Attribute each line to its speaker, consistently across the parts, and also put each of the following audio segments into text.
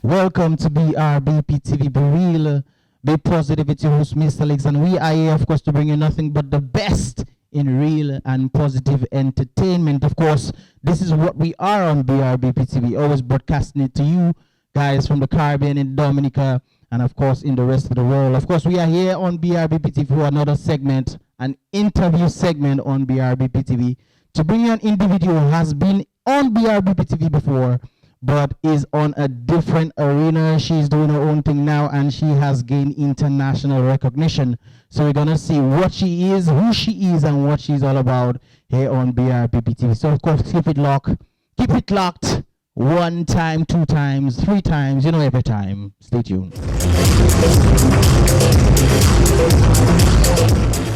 Speaker 1: Welcome to BrBpTV, Be Real, Be Positive. It's your host, Mr. Alex, and we are here, of course, to bring you nothing but the best in real and positive entertainment. Of course, this is what we are on BrBpTV, always broadcasting it to you guys from the Caribbean in Dominica, and of course, in the rest of the world. Of course, we are here on BrBpTV for another segment, an interview segment on BrBpTV, to bring you an individual who has been on BrBpTV before, but is on a different arena. She's doing her own thing now, and she has gained international recognition. So we're gonna see what she is, who she is, and what she's all about here on BrBpTV. So of course, keep it locked. One time, two times, three times, every time. Stay tuned.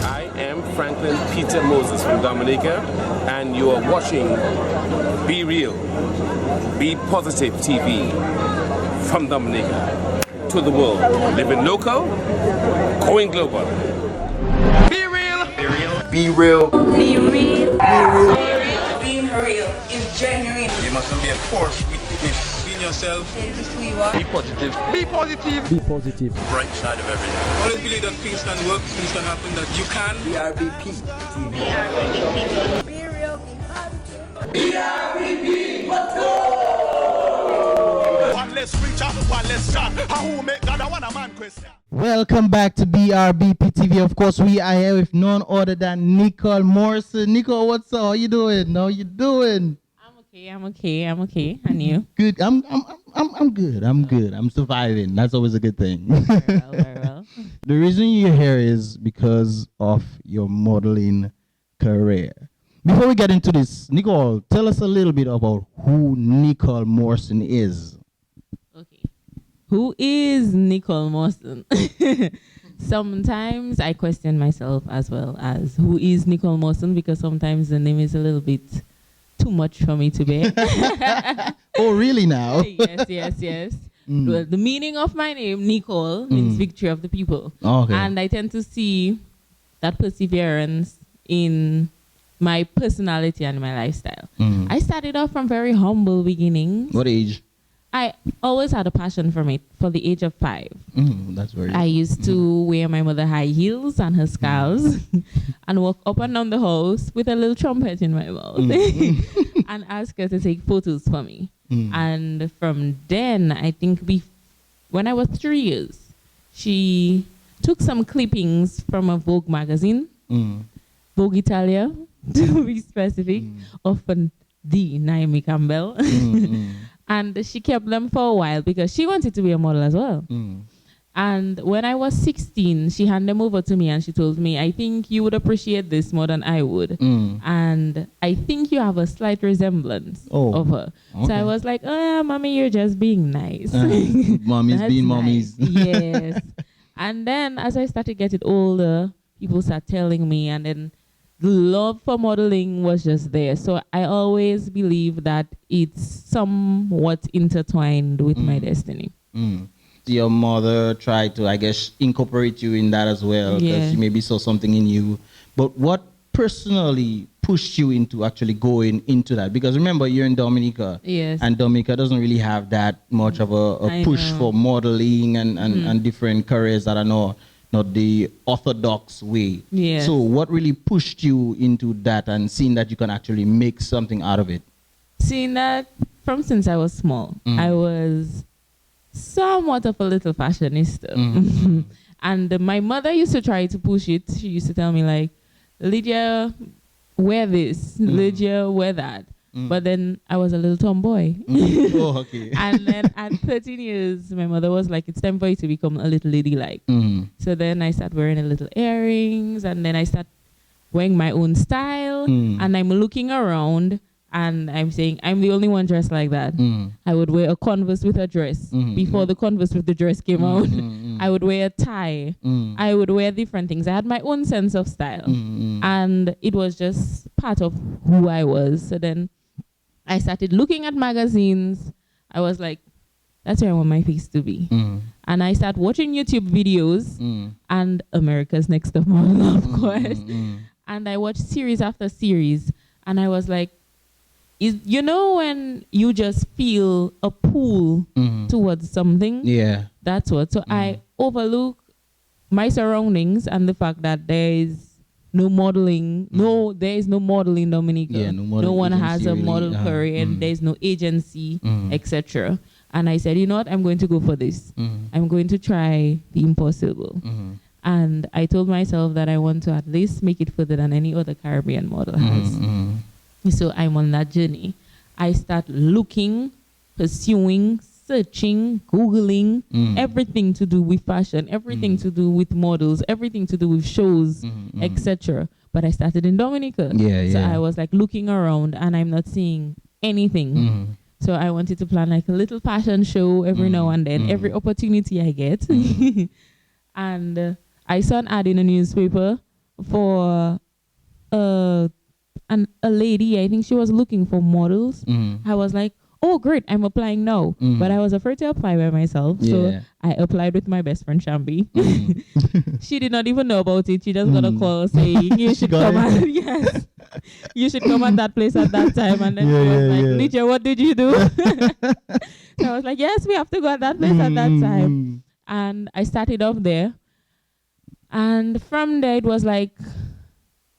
Speaker 2: I am Franklin Peter Moses from Dominica, and you are watching Be Real, Be Positive TV from Dominica to the world. Living local, going global. Be real. Be real.
Speaker 3: Be real.
Speaker 4: Be real.
Speaker 3: Be real.
Speaker 4: Being real is genuine.
Speaker 3: You mustn't be a force within yourself.
Speaker 4: This is who you are.
Speaker 3: Be positive. Be positive.
Speaker 1: Be positive.
Speaker 3: Bright side of everything. Always believe that things can work, things can happen, that you can. BrBpTV.
Speaker 4: Be real. Be positive.
Speaker 3: BrBp. Let's go! One less reach out, one less shot. Who make God a one a man question?
Speaker 1: Welcome back to BrBpTV. Of course, we are here with none other than Nicole Morson. Nicole, what's up? How you doing? How you doing?
Speaker 5: I'm okay. And you?
Speaker 1: Good. I'm good. I'm good. I'm surviving. That's always a good thing.
Speaker 5: Very well.
Speaker 1: The reason you're here is because of your modeling career. Before we get into this, Nicole, tell us a little bit about who Nicole Morson is.
Speaker 5: Okay. Who is Nicol Morrison? Sometimes I question myself as well as who is Nicol Morson, because sometimes the name is a little bit too much for me to bear.
Speaker 1: Oh, really now?
Speaker 5: Yes. Well, the meaning of my name, Nicole, means victory of the people.
Speaker 1: Okay.
Speaker 5: And I tend to see that perseverance in my personality and my lifestyle. I started off from very humble beginnings.
Speaker 1: What age?
Speaker 5: I always had a passion for it for the age of 5.
Speaker 1: That's very
Speaker 5: I used to wear my mother high heels and her scarves and walk up and down the house with a little trumpet in my mouth and ask her to take photos for me. And from then, I think when I was 3 years, she took some clippings from a Vogue magazine, Vogue Italia, to be specific, of the Naomi Campbell. And she kept them for a while because she wanted to be a model as well. And when I was 16, she handed them over to me and she told me, I think you would appreciate this more than I would. And I think you have a slight resemblance of her.
Speaker 1: Okay.
Speaker 5: So I was like, mommy, you're just being nice.
Speaker 1: Mommies being mommies.
Speaker 5: Yes. And then as I started getting older, people started telling me, and then the love for modeling was just there. So I always believe that it's somewhat intertwined with my destiny.
Speaker 1: Your mother tried to, I guess, incorporate you in that as well, because she maybe saw something in you. But what personally pushed you into actually going into that? Because remember, you're in Dominica.
Speaker 5: Yes.
Speaker 1: And Dominica doesn't really have that much of a push for modeling and different careers that are not the orthodox way.
Speaker 5: Yes.
Speaker 1: So what really pushed you into that and seeing that you can actually make something out of it?
Speaker 5: Seeing that from since I was small, I was somewhat of a little fashionista. And my mother used to try to push it. She used to tell me, like, Lydia, wear this. Lydia, wear that. But then I was a little tomboy.
Speaker 1: Oh, okay.
Speaker 5: And then at 13 years, my mother was like, it's time for you to become a little ladylike. So then I started wearing a little earrings, and then I started wearing my own style. And I'm looking around and I'm saying, I'm the only one dressed like that. I would wear a Converse with a dress. Before the Converse with the dress came out, I would wear a tie. I would wear different things. I had my own sense of style. And it was just part of who I was. So then I started looking at magazines. I was like, that's where I want my face to be. And I started watching YouTube videos and America's Next Top Model, of course. And I watched series after series. And I was like, is, you know, when you just feel a pull towards something.
Speaker 1: Yeah.
Speaker 5: That's what. So I overlook my surroundings and the fact that there is no modeling. No, there is no model in Dominica.
Speaker 1: Yeah, no model
Speaker 5: no one
Speaker 1: agency
Speaker 5: has a
Speaker 1: really,
Speaker 5: model career, and there's no agency, etc. And I said, you know what, I'm going to go for this. I'm going to try the impossible. And I told myself that I want to at least make it further than any other Caribbean model has. So I'm on that journey. I start looking, pursuing, searching, Googling, everything to do with fashion, everything to do with models, everything to do with shows, etc. But I started in Dominica. So I was like looking around and I'm not seeing anything. So I wanted to plan like a little fashion show every now and then, every opportunity I get. And I saw an ad in a newspaper for a lady. I think she was looking for models. I was like, oh, great, I'm applying now. But I was afraid to apply by myself. So I applied with my best friend, Shambi. She did not even know about it. She just got a call saying, you should come and, yes, you should come at that place at that time. And then she was like, Licha, what did you do? So I was like, yes, we have to go at that place at that time. And I started off there. And from there, it was like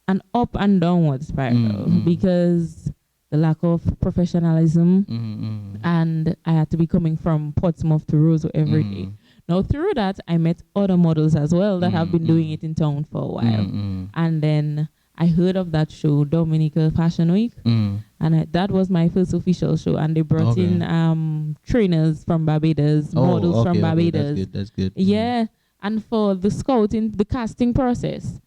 Speaker 5: an up and downward spiral because the lack of professionalism, and I had to be coming from Portsmouth to Roseau every day. Now, through that, I met other models as well that have been doing it in town for a while. And then I heard of that show, Dominica Fashion Week, and that was my first official show. And they brought in trainers from Barbados, models from Barbados.
Speaker 1: That's good.
Speaker 5: Yeah, and for the scouting, the casting process,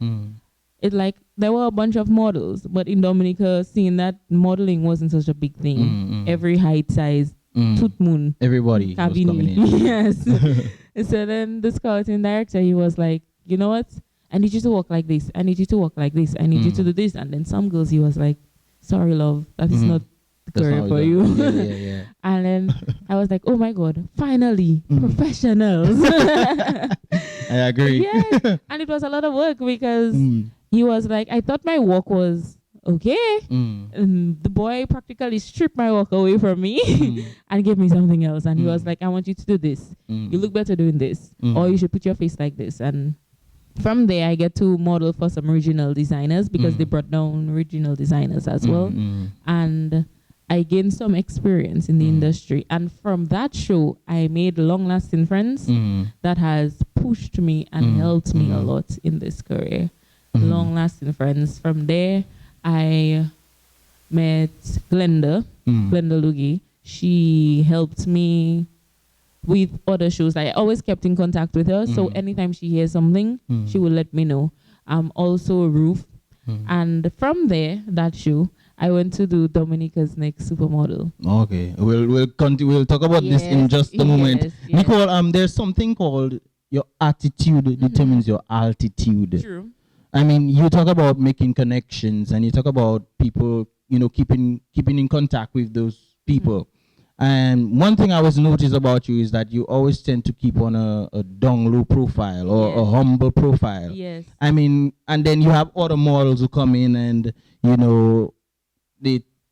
Speaker 5: it like there were a bunch of models, but in Dominica, seeing that modeling wasn't such a big thing. Every height, size, tooth moon,
Speaker 1: everybody was coming in.
Speaker 5: Yes. So then the scouting director, he was like, you know what? I need you to walk like this. I need you to walk like this. I need you to do this. And then some girls, he was like, sorry, love, that is not the career for you. And then I was like, oh my God, finally, professionals.
Speaker 1: I agree.
Speaker 5: Yeah. And it was a lot of work because he was like, I thought my walk was okay. The boy practically stripped my walk away from me and gave me something else. And he was like, I want you to do this. You look better doing this. Or you should put your face like this. And from there, I get to model for some regional designers because they brought down regional designers as well. And I gained some experience in the industry. And from that show, I made long-lasting friends that has pushed me and helped me a lot in this career. Long-lasting friends. From there, I met Glenda Lugie. She helped me with other shows. I always kept in contact with her. So anytime she hears something, she will let me know. Also Ruth. And from there, that show, I went to do Dominica's next supermodel.
Speaker 1: Okay, we'll continue. We'll talk about this in just a moment. Nicole, there's something called your attitude determines your altitude.
Speaker 5: True.
Speaker 1: I mean, you talk about making connections, and you talk about people, keeping in contact with those people. And one thing I always notice about you is that you always tend to keep on a down low profile or a humble profile.
Speaker 5: Yes.
Speaker 1: I mean, and then you have other models who come in and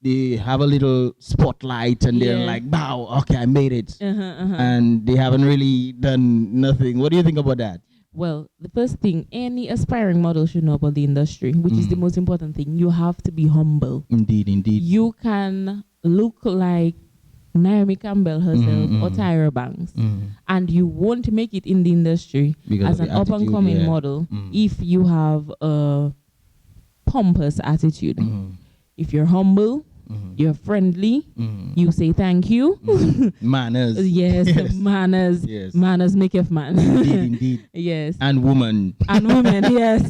Speaker 1: they have a little spotlight and they're like, wow, okay, I made it. And they haven't really done nothing. What do you think about that?
Speaker 5: Well, the first thing any aspiring model should know about the industry, which is the most important thing, you have to be humble.
Speaker 1: Indeed.
Speaker 5: You can look like Naomi Campbell herself or Tyra Banks, and you won't make it in the industry
Speaker 1: because
Speaker 5: as an up-and-coming model if you have a pompous attitude. If you're humble, you're friendly, you say thank you.
Speaker 1: Manners.
Speaker 5: Yes, manners.
Speaker 1: Yes.
Speaker 5: Manners maketh man.
Speaker 1: Indeed.
Speaker 5: Yes.
Speaker 1: And woman.
Speaker 5: Yes.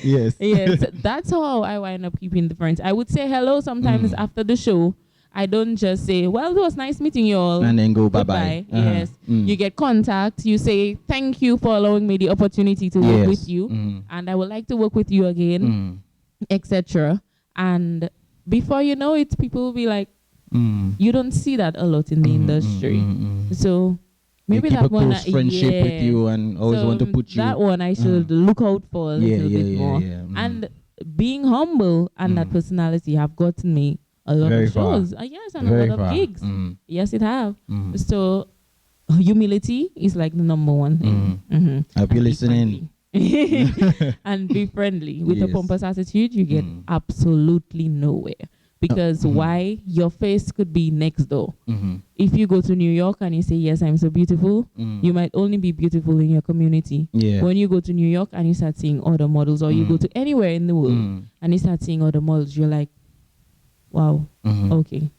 Speaker 1: Yes.
Speaker 5: Yes. That's how I wind up keeping the friends. I would say hello sometimes after the show. I don't just say, well, it was nice meeting you all.
Speaker 1: And then go bye-bye.
Speaker 5: Yes. You get contact. You say, thank you for allowing me the opportunity to work with you. And I would like to work with you again, etc. And before you know it, people will be like, you don't see that a lot in the industry. So maybe
Speaker 1: they keep
Speaker 5: that
Speaker 1: a
Speaker 5: one,
Speaker 1: close friendship with you and always want to put you.
Speaker 5: That one I should look out for a little bit more. And being humble and that personality have gotten me a lot
Speaker 1: Very
Speaker 5: of
Speaker 1: far.
Speaker 5: shows. Yes, and
Speaker 1: Very
Speaker 5: a lot of
Speaker 1: far.
Speaker 5: gigs.
Speaker 1: Mhm.
Speaker 5: Yes, it have.
Speaker 1: Mhm.
Speaker 5: So humility is like the number one thing.
Speaker 1: I hope you're
Speaker 5: And be
Speaker 1: listening.
Speaker 5: friendly. And be friendly. With a
Speaker 1: Yes.
Speaker 5: pompous attitude, you get
Speaker 1: Mm.
Speaker 5: absolutely nowhere. Because why? Your face could be next door. If you go to New York and you say, yes, I'm so beautiful, you might only be beautiful in your community.
Speaker 1: Yeah.
Speaker 5: When you go to New York and you start seeing other models, or you go to anywhere in the world and you start seeing other models, you're like, wow, okay.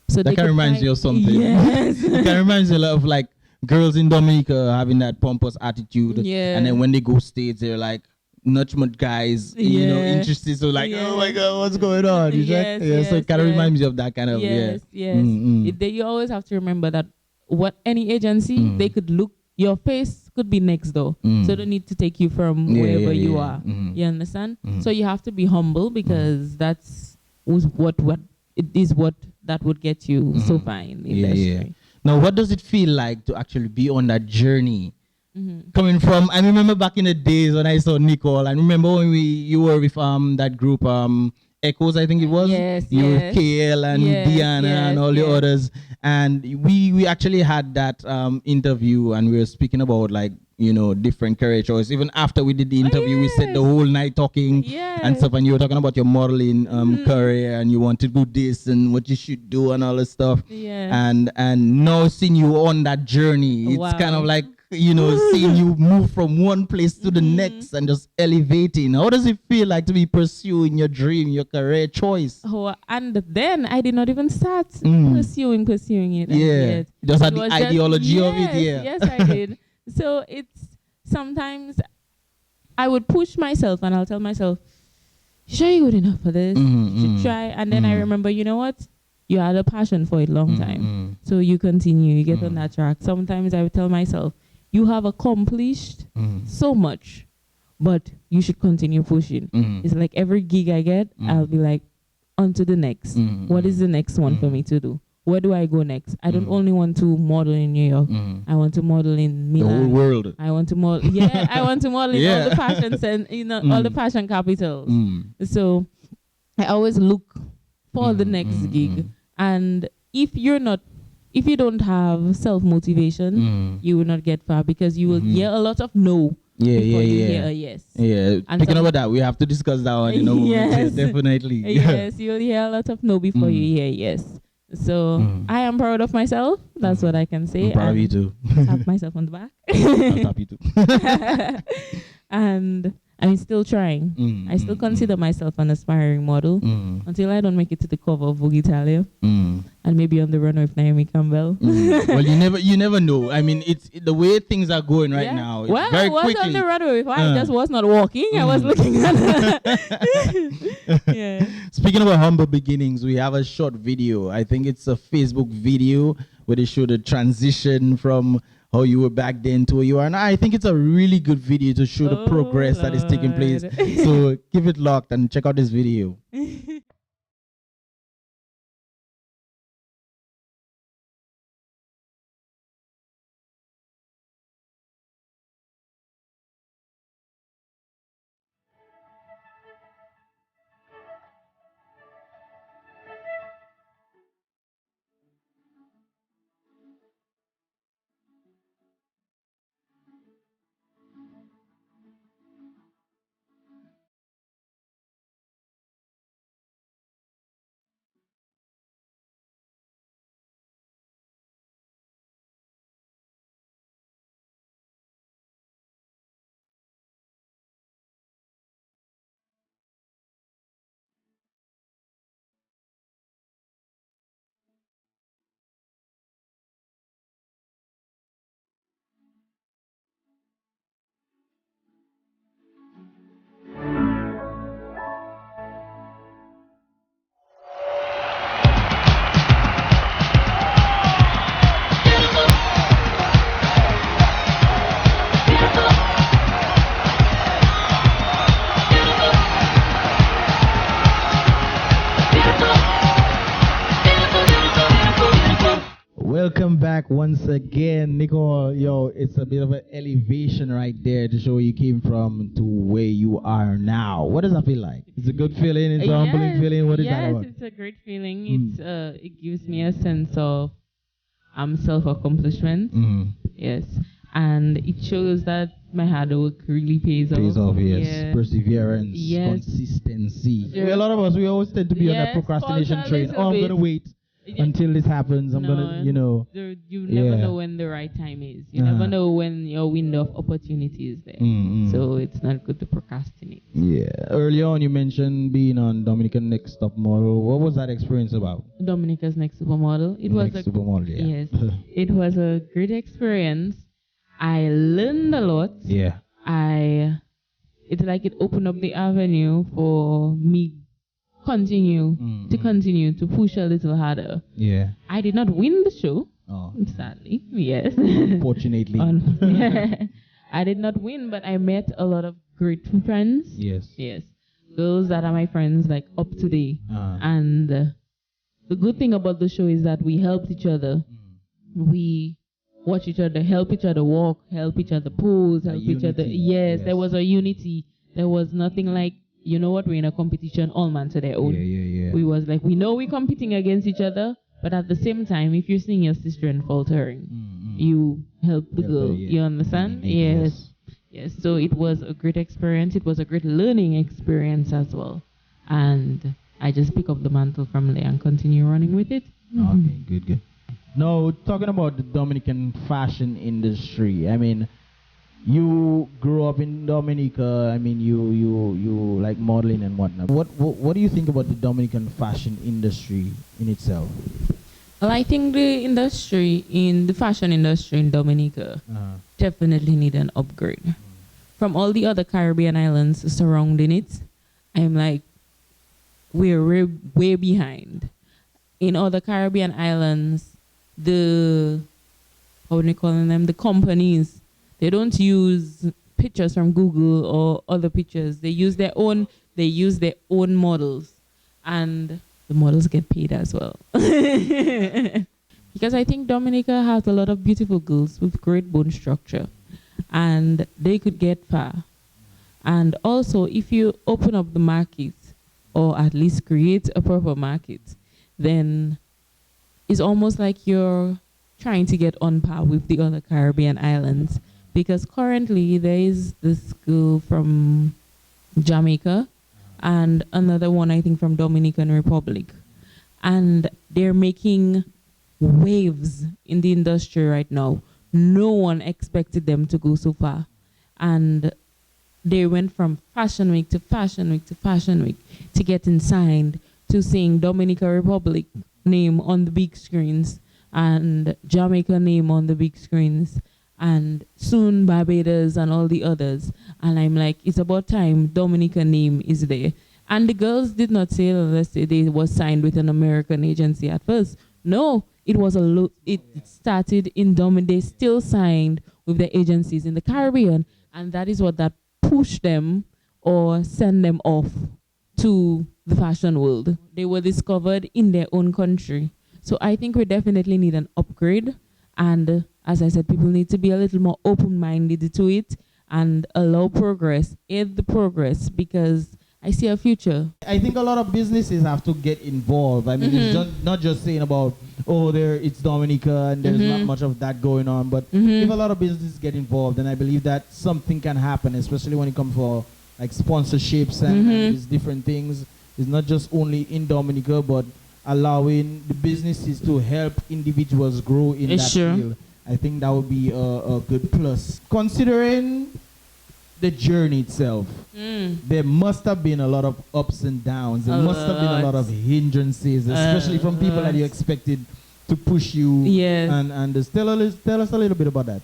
Speaker 5: So
Speaker 1: That
Speaker 5: they
Speaker 1: kind of
Speaker 5: could
Speaker 1: reminds
Speaker 5: find-
Speaker 1: you of something.
Speaker 5: Yes.
Speaker 1: It kind of reminds you a lot of like girls in Dominica having that pompous attitude.
Speaker 5: Yeah.
Speaker 1: And then when they go states, they're like not much guys,
Speaker 5: Yeah.
Speaker 1: interested. So like, oh my
Speaker 5: Yes.
Speaker 1: God, what's going on? You
Speaker 5: Yes,
Speaker 1: check? Yeah. So
Speaker 5: yes,
Speaker 1: it kind of
Speaker 5: yes.
Speaker 1: reminds me of that kind of,
Speaker 5: Yes,
Speaker 1: yeah.
Speaker 5: yes.
Speaker 1: Mm.
Speaker 5: You always have to remember that what any agency, they could look, your face could be next door. So they need to take you from
Speaker 1: Yeah,
Speaker 5: wherever
Speaker 1: yeah,
Speaker 5: you
Speaker 1: yeah.
Speaker 5: are.
Speaker 1: Mhm.
Speaker 5: You understand? So you have to be humble because that's what it is what that would get you so far in the industry.
Speaker 1: Now, what does it feel like to actually be on that journey?
Speaker 5: Mm-hmm.
Speaker 1: Coming from, I remember back in the days when I saw Nicole. I remember when you were with that group Echoes, I think it was.
Speaker 5: Yes,
Speaker 1: You were
Speaker 5: yes.
Speaker 1: with KL and
Speaker 5: Yes,
Speaker 1: Diana and
Speaker 5: yes,
Speaker 1: all the
Speaker 5: yes.
Speaker 1: others, and we actually had that interview, and we were speaking about like different career choices. Even after we did the interview, we spent the
Speaker 5: yes.
Speaker 1: whole night talking and
Speaker 5: Yes.
Speaker 1: stuff, and you were talking about your modeling career, and you want to do this and what you should do and all this stuff.
Speaker 5: Yeah.
Speaker 1: And now seeing you on that journey, it's kind of
Speaker 5: Wow.
Speaker 1: like seeing you move from one place to the next and just elevating. How does it feel like to be pursuing your dream, your career choice?
Speaker 5: Oh, and then I did not even start pursuing it. as
Speaker 1: Yeah,
Speaker 5: yet.
Speaker 1: just had
Speaker 5: It
Speaker 1: the
Speaker 5: was
Speaker 1: ideology of it.
Speaker 5: yes,
Speaker 1: Yeah,
Speaker 5: yes, I did. So it's sometimes I would push myself and I'll tell myself, "You sure you're good enough for this? You should try." And then I remember, you know what? You had a passion for it long time, so you continue. You get on that track. Sometimes I would tell myself, "You have accomplished so much, but you should continue pushing." It's like every gig I get, I'll be like, on to the next. What is the next one for me to do? Where do I go next? I don't only want to model in New York. I want to model in
Speaker 1: the
Speaker 5: Milan.
Speaker 1: whole world.
Speaker 5: I want to model. Yeah, I want to model in all the fashion all the fashion capitals. So I always look for the next gig. And if you don't have self-motivation, you will not get far because you will hear a lot of no before you hear a yes.
Speaker 1: Yeah,
Speaker 5: And
Speaker 1: speaking about that, we have to discuss that one.
Speaker 5: Yes.
Speaker 1: Definitely.
Speaker 5: Yes, you'll hear a lot of no before you hear yes. So I am proud of myself. That's what I can say.
Speaker 1: I'm proud of you
Speaker 5: And
Speaker 1: too.
Speaker 5: tap myself on the back.
Speaker 1: I'll tap you too.
Speaker 5: And I'm still trying. I still consider myself an aspiring model until I don't make it to the cover of Vogue Italia and maybe on the runway with Naomi Campbell.
Speaker 1: Well, you never know. I mean, it's the way things are going right
Speaker 5: Yeah.
Speaker 1: now. It's
Speaker 5: Well,
Speaker 1: very
Speaker 5: I was
Speaker 1: quickly.
Speaker 5: on the runway before. I just was not walking. I was looking at Yeah.
Speaker 1: Speaking about humble beginnings, we have a short video. I think it's a Facebook video where they show the transition from how you were back then to where you are now. I think it's a really good video to show the progress that is taking place.
Speaker 5: Lord.
Speaker 1: So keep it locked and check out this video. Welcome back once again, Nicole. Yo, it's a bit of an elevation right there to show where you came from to where you are now. What does that feel like? It's a good feeling. It's a humbling feeling. What is that about?
Speaker 5: Yes, it's a great feeling. It gives me a sense of self-accomplishment. Yes, and it shows that my hard work really pays off.
Speaker 1: Pays off, yes.
Speaker 5: Yeah.
Speaker 1: Perseverance,
Speaker 5: Yes.
Speaker 1: consistency.
Speaker 5: Sure.
Speaker 1: A lot of us, we always tend to be on that
Speaker 5: Yes,
Speaker 1: procrastination
Speaker 5: falter a
Speaker 1: train.
Speaker 5: little
Speaker 1: Oh, I'm
Speaker 5: bit.
Speaker 1: going to wait until this happens. I'm gonna, you know.
Speaker 5: You never
Speaker 1: Yeah.
Speaker 5: know when the right time is. You never know when your window of opportunity is there. So it's not good to procrastinate.
Speaker 1: Yeah. Earlier on, you mentioned being on Dominican Next Top Model. What was that experience about?
Speaker 5: Dominica's Next Supermodel. It was
Speaker 1: Next Supermodel, yeah.
Speaker 5: Yes, it was a great experience. I learned a lot.
Speaker 1: Yeah.
Speaker 5: It's like it opened up the avenue for me continue to push a little harder.
Speaker 1: Yeah.
Speaker 5: I did not win the show,
Speaker 1: Oh.
Speaker 5: sadly. Yes.
Speaker 1: Unfortunately.
Speaker 5: I did not win, but I met a lot of great friends.
Speaker 1: Yes.
Speaker 5: Yes. Those that are my friends, like up today. And the good thing about the show is that we helped each other. We watch each other, help each other walk, help each other pose, help each other. Yes, there was a unity. There was nothing like, you know what, we're in a competition, all man to their own.
Speaker 1: Yeah.
Speaker 5: We was like, we know we're competing against each other, but at the same time, if you're seeing your sister and faltering, you help the girl. You understand? Yes. So it was a great experience. It was a great learning experience as well. And I just pick up the mantle from there and continue running with it.
Speaker 1: Okay, good. Now, talking about the Dominican fashion industry, I mean, you grew up in Dominica. I mean, you like modeling and whatnot. What do you think about the Dominican fashion industry in itself?
Speaker 5: Well, I think the fashion industry in Dominica definitely need an upgrade. From all the other Caribbean islands surrounding it, I'm like, we're way behind. In other Caribbean islands, the companies, they don't use pictures from Google or other pictures. They use their own models, and the models get paid as well. Because I think Dominica has a lot of beautiful girls with great bone structure, and they could get far. And also, if you open up the market, or at least create a proper market, then it's almost like you're trying to get on par with the other Caribbean islands. Because currently there is this girl from Jamaica and another one, I think, from Dominican Republic. And they're making waves in the industry right now. No one expected them to go so far. And they went from Fashion Week to Fashion Week to Fashion Week to getting signed, to seeing Dominica Republic name on the big screens and Jamaica name on the big screens, and soon Barbados and all the others. And I'm like, it's about time Dominica name is there. And the girls did not say, let's say they was signed with an American agency at first. No, it was it started in Dominica. They still signed with the agencies in the Caribbean, and that is what that pushed them or send them off to the fashion world. They were discovered in their own country. So I think we definitely need an upgrade. And as I said, people need to be a little more open-minded to it and allow progress, aid the progress, because I see a future.
Speaker 1: I think a lot of businesses have to get involved. I mean, it's not just saying about, it's Dominica and there's not much of that going on, but if a lot of businesses get involved, then I believe that something can happen, especially when it comes for like sponsorships and these different things. It's not just only in Dominica, but allowing the businesses to help individuals grow in that field. I think that would be a good plus. Considering the journey itself, there must have been a lot of ups and downs. There must have been a lot of hindrances, especially from people that you expected to push you.
Speaker 5: Yes.
Speaker 1: And just tell us a little bit about that.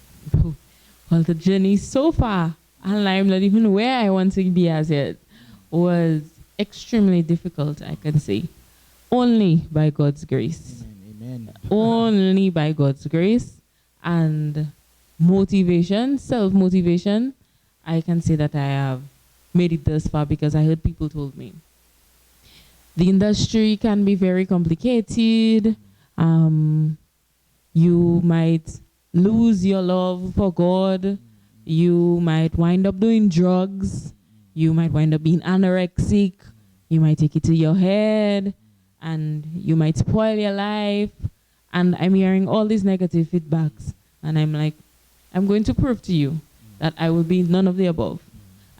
Speaker 5: Well, the journey so far, and I'm not even where I want to be as yet, was extremely difficult, I can say. Only by God's grace.
Speaker 1: Amen.
Speaker 5: Only by God's grace and motivation, self-motivation. I can say that I have made it thus far because I heard people told me. The industry can be very complicated. You might lose your love for God. You might wind up doing drugs. You might wind up being anorexic. You might take it to your head, and you might spoil your life. And I'm hearing all these negative feedbacks, and I'm like, I'm going to prove to you that I will be none of the above.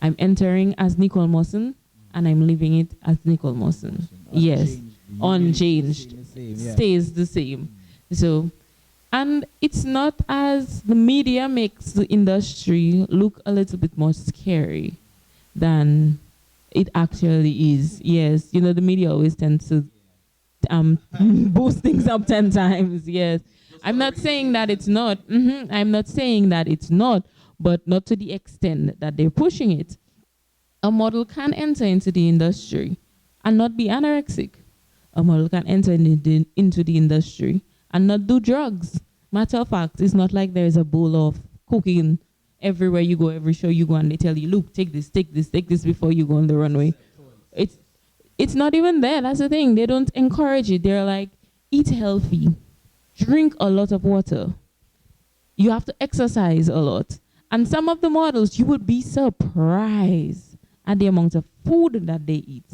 Speaker 5: I'm entering as Nicol Morson, and I'm leaving it as Nicol Morson. Yes, unchanged, stays the same. So, and it's not as the media makes the industry look a little bit more scary than it actually is. Yes, you know, the media always tends to boost things up 10 times. Yes, I'm not saying that it's not. I'm not saying that it's not, but not to the extent that they're pushing it. A model can enter into the industry and not be anorexic. A model can enter into the industry and not do drugs. Matter of fact, it's not like there's a bowl of cocaine everywhere you go, every show you go, and they tell you, look, take this before you go on the runway. It's not even there. That's the thing. They don't encourage it. They're like, eat healthy, drink a lot of water. You have to exercise a lot. And some of the models, you would be surprised at the amount of food that they eat.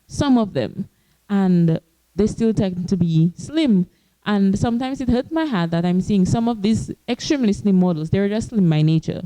Speaker 5: Some of them. And they still tend to be slim. And sometimes it hurts my heart that I'm seeing some of these extremely slim models. They're just slim by nature.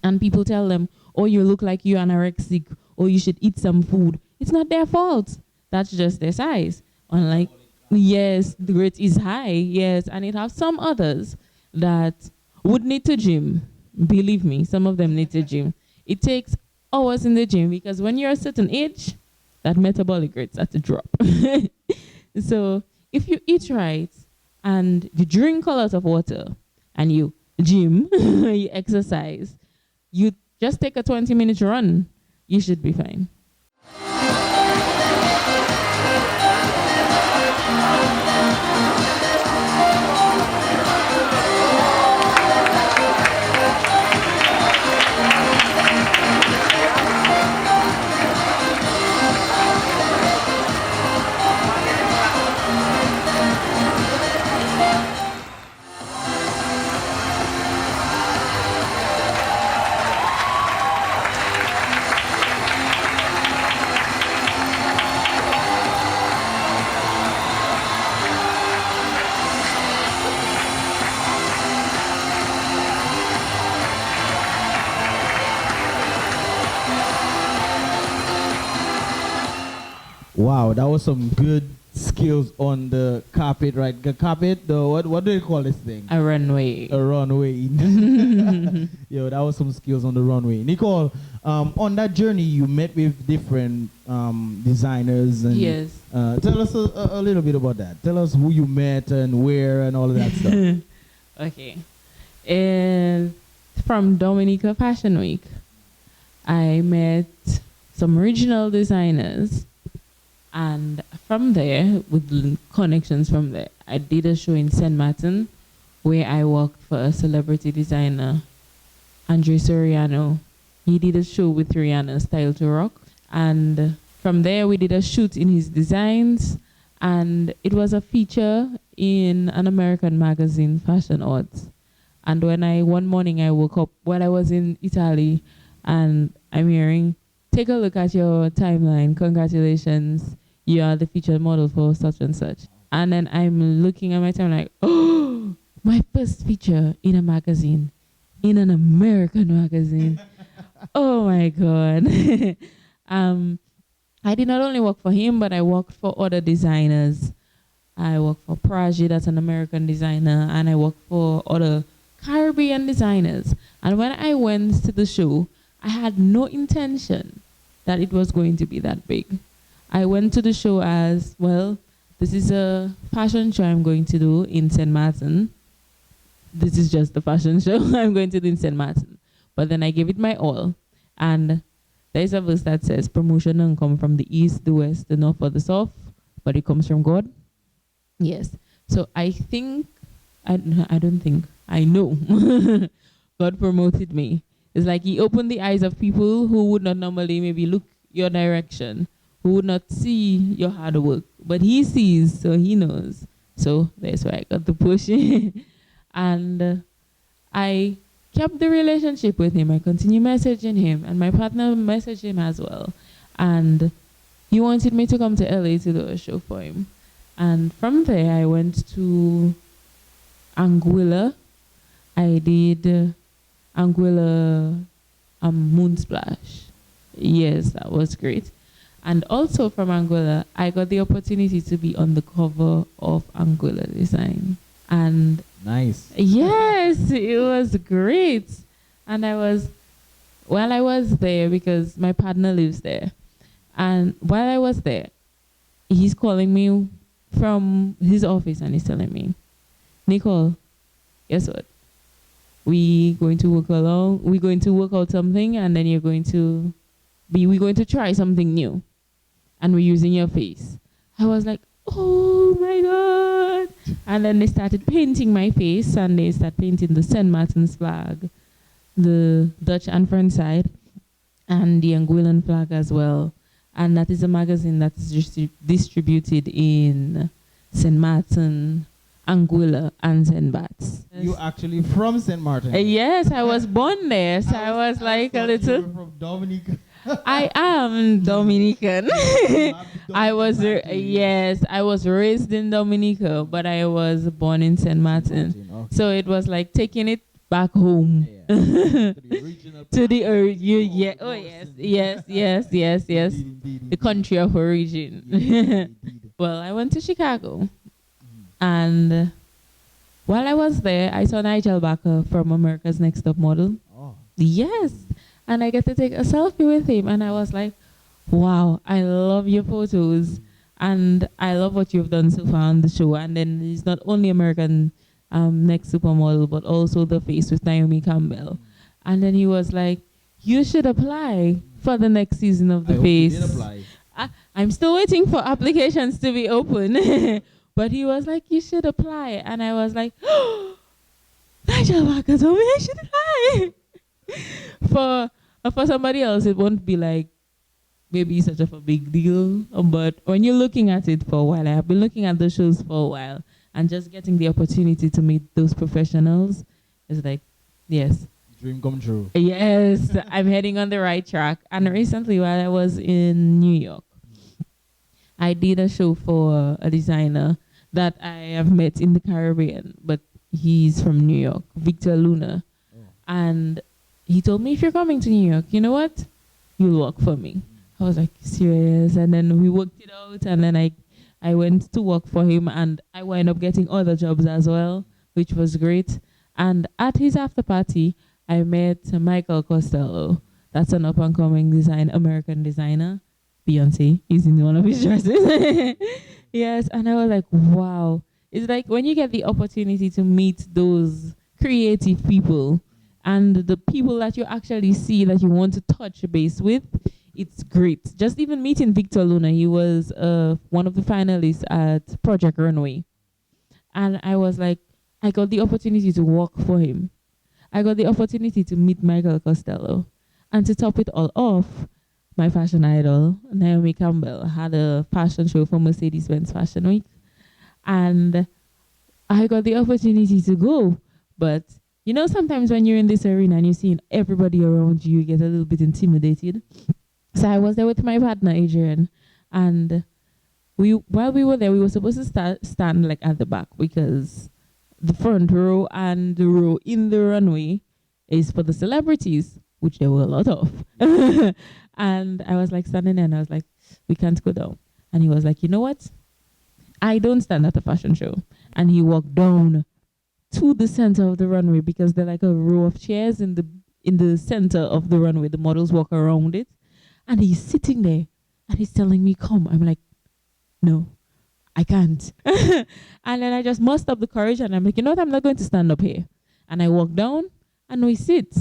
Speaker 5: And people tell them, oh, you look like you're anorexic, or you should eat some food. It's not their fault. That's just their size. Unlike, yes, the rate is high, yes. And it has some others that would need to gym. Believe me, some of them need to gym. It takes hours in the gym because when you're a certain age, that metabolic rate starts to drop. So if you eat right and you drink a lot of water and you gym, you exercise, you just take a 20-minute run, you should be fine.
Speaker 1: Wow, that was some good skills on the carpet, right? The carpet, what do they call this thing?
Speaker 5: A runway.
Speaker 1: A runway. Yo, that was some skills on the runway. Nicole, on that journey, you met with different designers. And,
Speaker 5: yes.
Speaker 1: Tell us a little bit about that. Tell us who you met and where and all of that stuff.
Speaker 5: Okay. From Dominica Fashion Week, I met some regional designers. And from there, with connections from there, I did a show in St. Maarten where I worked for a celebrity designer, Andre Soriano. He did a show with Rihanna, Style to Rock. And from there, we did a shoot in his designs. And it was a feature in an American magazine, Fashion Arts. And one morning I woke up while I was in Italy, and I'm hearing, take a look at your timeline, congratulations. You are the featured model for such and such. And then I'm looking at my time like, oh, my first feature in a magazine, in an American magazine. Oh my God. I did not only work for him, but I worked for other designers. I worked for Praji, that's an American designer, and I worked for other Caribbean designers. And when I went to the show, I had no intention that it was going to be that big. I went to the show as, well, this is a fashion show I'm going to do in St. Maarten. This is just the fashion show I'm going to do in St. Maarten. But then I gave it my all. And there's a verse that says, promotion doesn't come from the east, the west, the north, or the south, but it comes from God. Yes. So I think, I don't think, I know God promoted me. It's like he opened the eyes of people who would not normally maybe look your direction, who would not see your hard work. But he sees, so he knows So that's why I got the push. And I kept the relationship with him. I continued messaging him, and my partner messaged him as well. And he wanted me to come to LA to do a show for him. And from there, I went to Anguilla. I did Anguilla Moonsplash. Yes, that was great. And also from Anguilla, I got the opportunity to be on the cover of Anguilla Design. And
Speaker 1: Nice.
Speaker 5: yes, it was great. And while I was there, because my partner lives there, and while I was there, he's calling me from his office and he's telling me, Nicole, guess what? We're going to work out something, and then we're going to try something new. And we're using your face. I was like, oh my God. And then they started painting my face, and they started painting the St. Maarten's flag, the Dutch and French side, and the Anguillan flag as well. And that is a magazine that is distributed in St. Maarten, Anguilla, and St. Bart's.
Speaker 1: You actually from St. Martin?
Speaker 5: Yes, I was born there, so I was like a little.
Speaker 1: You were from Dominica.
Speaker 5: I am Dominican. I was raised in Dominica, but I was born in St. Martin.
Speaker 1: Okay.
Speaker 5: So it was like taking it back home.
Speaker 1: Yeah. To the original.
Speaker 5: To the yeah. Oh yes. The country of origin. Well, I went to Chicago, and while I was there, I saw Nigel Baker from America's Next Top Model.
Speaker 1: Oh.
Speaker 5: Yes. And I get to take a selfie with him, and I was like, wow, I love your photos, and I love what you've done so far on the show. And then it's not only American Next Supermodel, but also The Face with Naomi Campbell. And then he was like, you should apply for the next season of The Face.
Speaker 1: I hope you did apply.
Speaker 5: I'm still waiting for applications to be open. But he was like, you should apply. And I was like, oh, Nigel Baker told me I should apply. For somebody else, it won't be like maybe such of a big deal. But when you're looking at it for a while, I have been looking at the shows for a while, and just getting the opportunity to meet those professionals is like, yes.
Speaker 1: Dream come true.
Speaker 5: Yes, I'm heading on the right track. And recently, while I was in New York, I did a show for a designer that I have met in the Caribbean, but he's from New York, Victor Luna.
Speaker 1: Oh.
Speaker 5: And he told me, if you're coming to New York, you know what? You'll work for me. I was like, serious? And then we worked it out, and then I went to work for him, and I wound up getting other jobs as well, which was great. And at his after party, I met Michael Costello. That's an up-and-coming American designer. Beyonce is in one of his dresses. Yes, and I was like, wow. It's like when you get the opportunity to meet those creative people, and the people that you actually see that you want to touch base with, it's great. Just even meeting Victor Luna, he was one of the finalists at Project Runway. And I was like, I got the opportunity to work for him. I got the opportunity to meet Michael Costello. And to top it all off, my fashion idol, Naomi Campbell, had a fashion show for Mercedes-Benz Fashion Week. And I got the opportunity to go. But you know, sometimes when you're in this arena and you're seeing everybody around you, you get a little bit intimidated. So I was there with my partner, Adrian. And while we were there, we were supposed to stand like at the back, because the front row and the row in the runway is for the celebrities, which there were a lot of. And I was like standing there, and I was like, we can't go down. And he was like, you know what? I don't stand at a fashion show. And he walked down to the center of the runway, because they're like a row of chairs in the center of the runway. The models walk around it. And he's sitting there, and he's telling me, come. I'm like, no, I can't. And then I just mustered up the courage, and I'm like, you know what? I'm not going to stand up here. And I walk down, and we sit.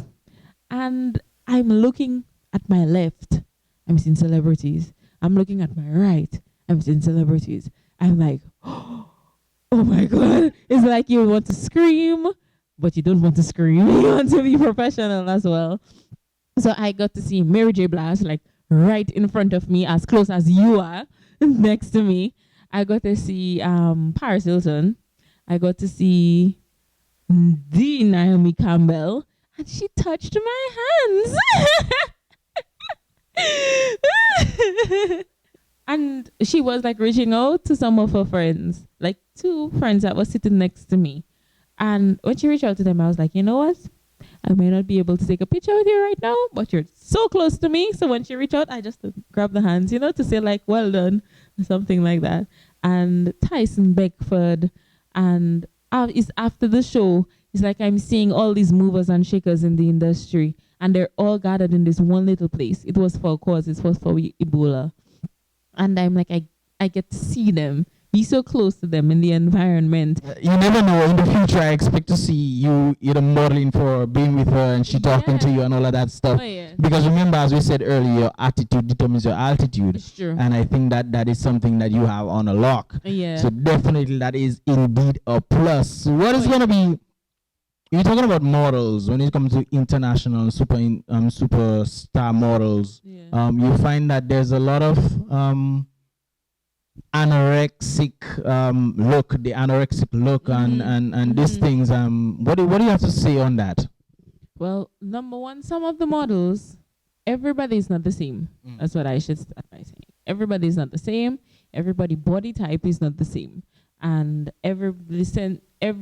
Speaker 5: And I'm looking at my left. I'm seeing celebrities. I'm looking at my right. I'm seeing celebrities. I'm like, oh my God. It's like you want to scream, but you don't want to scream. You want to be professional as well. So I got to see Mary J. Blige, like right in front of me, as close as you are, next to me. I got to see Paris Hilton. I got to see the Naomi Campbell, and she touched my hands. And she was like reaching out to some of her friends, like 2 friends that were sitting next to me. And when she reached out to them, I was like, you know what? I may not be able to take a picture with you right now, but you're so close to me. So when she reached out, I just grabbed the hands, to say like, well done, or something like that. And Tyson Beckford, and it's after the show, it's like I'm seeing all these movers and shakers in the industry, and they're all gathered in this one little place. It was for a cause. It was for Ebola. And I'm like, I get to see them, be so close to them in the environment.
Speaker 1: You never know. In the future, I expect to see you, modeling for being with her and she talking to you and all of that stuff.
Speaker 5: Oh, yeah.
Speaker 1: Because remember, as we said earlier, your attitude determines your altitude.
Speaker 5: It's true.
Speaker 1: And I think that is something that you have on a lock.
Speaker 5: Yeah.
Speaker 1: So definitely that is indeed a plus. What is going to be... You're talking about models when it comes to international superstar models.
Speaker 5: Yeah.
Speaker 1: You find that there's a lot of anorexic look, and these things. What do you have to say on that?
Speaker 5: Well, number one, some of the models, everybody is not the same. That's what I should start by saying. Everybody is not the same. Everybody body type is not the same, and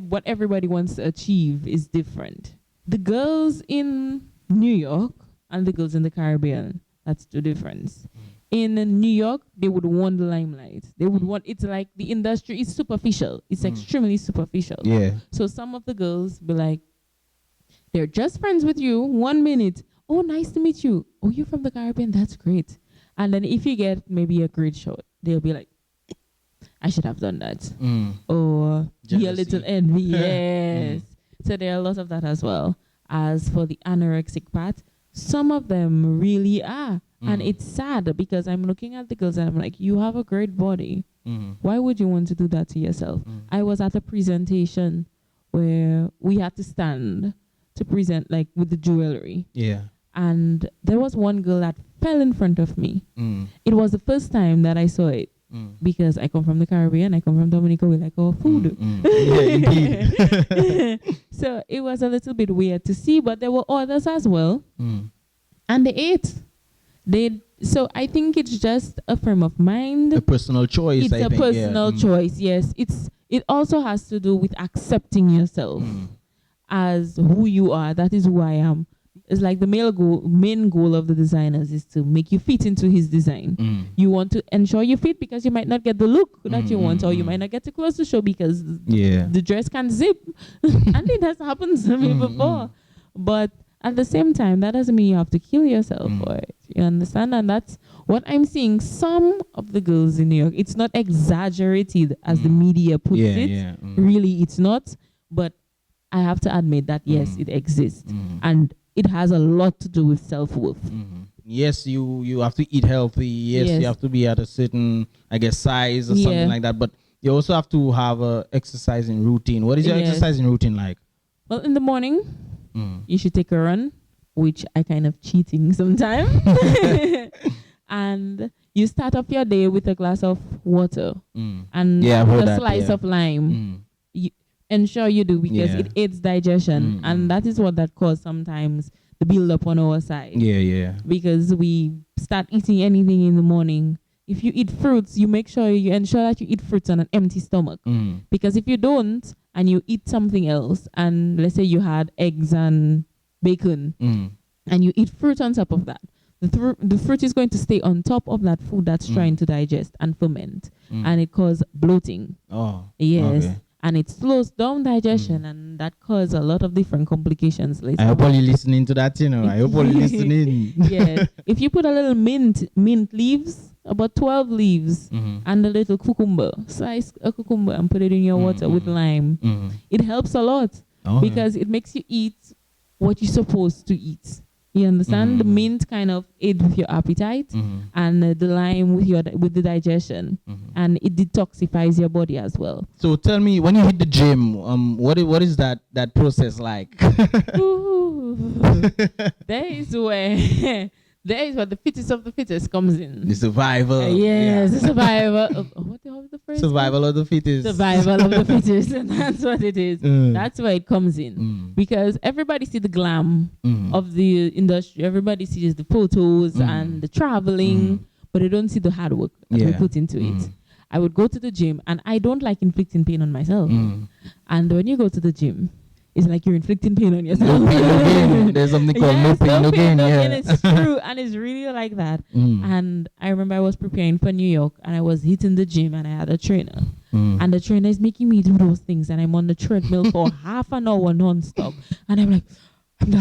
Speaker 5: what everybody wants to achieve is different. The girls in New York and the girls in the Caribbean, that's the difference. In New York, they would want the limelight. They would want, it's like the industry is superficial. It's extremely superficial.
Speaker 1: Yeah.
Speaker 5: So some of the girls be like, they're just friends with you 1 minute. Oh, nice to meet you. Oh, you're from the Caribbean? That's great. And then if you get maybe a great shot, they'll be like, I should have done that. Or be a little envy. Yes. So there are a lot of that as well. As for the anorexic part, some of them really are. And it's sad because I'm looking at the girls and I'm like, you have a great body. Why would you want to do that to yourself? I was at a presentation where we had to stand to present like with the jewelry.
Speaker 1: Yeah.
Speaker 5: And there was one girl that fell in front of me. It was the first time that I saw it. Because I come from the Caribbean, I come from Dominica, we like our food.
Speaker 1: Yeah, indeed.
Speaker 5: So it was a little bit weird to see, but there were others as well. And they ate. So I think it's just a frame of mind.
Speaker 1: A personal choice.
Speaker 5: It's a personal choice, yes. It also has to do with accepting yourself as who you are. That is who I am. It's like the main goal of the designers is to make you fit into his design. You want to ensure you fit because you might not get the look that you want, or you might not get to close the show because the dress can't zip. And it has happened to me before. But at the same time, that doesn't mean you have to kill yourself for it. You understand? And that's what I'm seeing. Some of the girls in New York, it's not exaggerated as the media puts it. Really, it's not. But I have to admit that, yes, it exists. And it has a lot to do with self-worth. Yes,
Speaker 1: you have to eat healthy. Yes, you have to be at a certain, I guess, size or something like that. But you also have to have a exercising routine. What is your exercising routine like?
Speaker 5: Well, in the morning, you should take a run, which I kind of cheating sometimes. And you start off your day with a glass of water and a slice of lime. Ensure you do because it aids digestion, and that is what that causes sometimes the build up on our side. Because we start eating anything in the morning. If you eat fruits, you ensure that you eat fruits on an empty stomach. Because if you don't and you eat something else, and let's say you had eggs and bacon, and you eat fruit on top of that, the fruit is going to stay on top of that food that's trying to digest and ferment, and it causes bloating. Yes. Okay. And it slows down digestion, and that causes a lot of different complications later.
Speaker 1: I hope all you listening to that, I hope all you listening.
Speaker 5: Yes. If you put a little mint leaves, about 12 leaves, and a little cucumber, slice a cucumber and put it in your water with lime, it helps a lot because it makes you eat what you're supposed to eat. You understand? The mint kind of aids with your appetite, and the lime with the digestion, and it detoxifies your body as well.
Speaker 1: So tell me, when you hit the gym, what is that process like?
Speaker 5: There is where there is where the fittest of the fittest comes in.
Speaker 1: The survival.
Speaker 5: Yes, the survival. What the the phrase?
Speaker 1: Survival of the fittest.
Speaker 5: Survival of the fittest. That's what it is. That's where it comes in. Because everybody see the glam of the industry. Everybody sees the photos and the traveling, but they don't see the hard work that we put into it. I would go to the gym, and I don't like inflicting pain on myself. And when you go to the gym, it's like you're inflicting pain on yourself.
Speaker 1: No pain, no gain. There's something called no pain, no gain.
Speaker 5: And it's true, and it's really like that. And I remember I was preparing for New York, and I was hitting the gym, and I had a trainer. And the trainer is making me do those things, and I'm on the treadmill for half an hour non-stop. And I'm like, I'm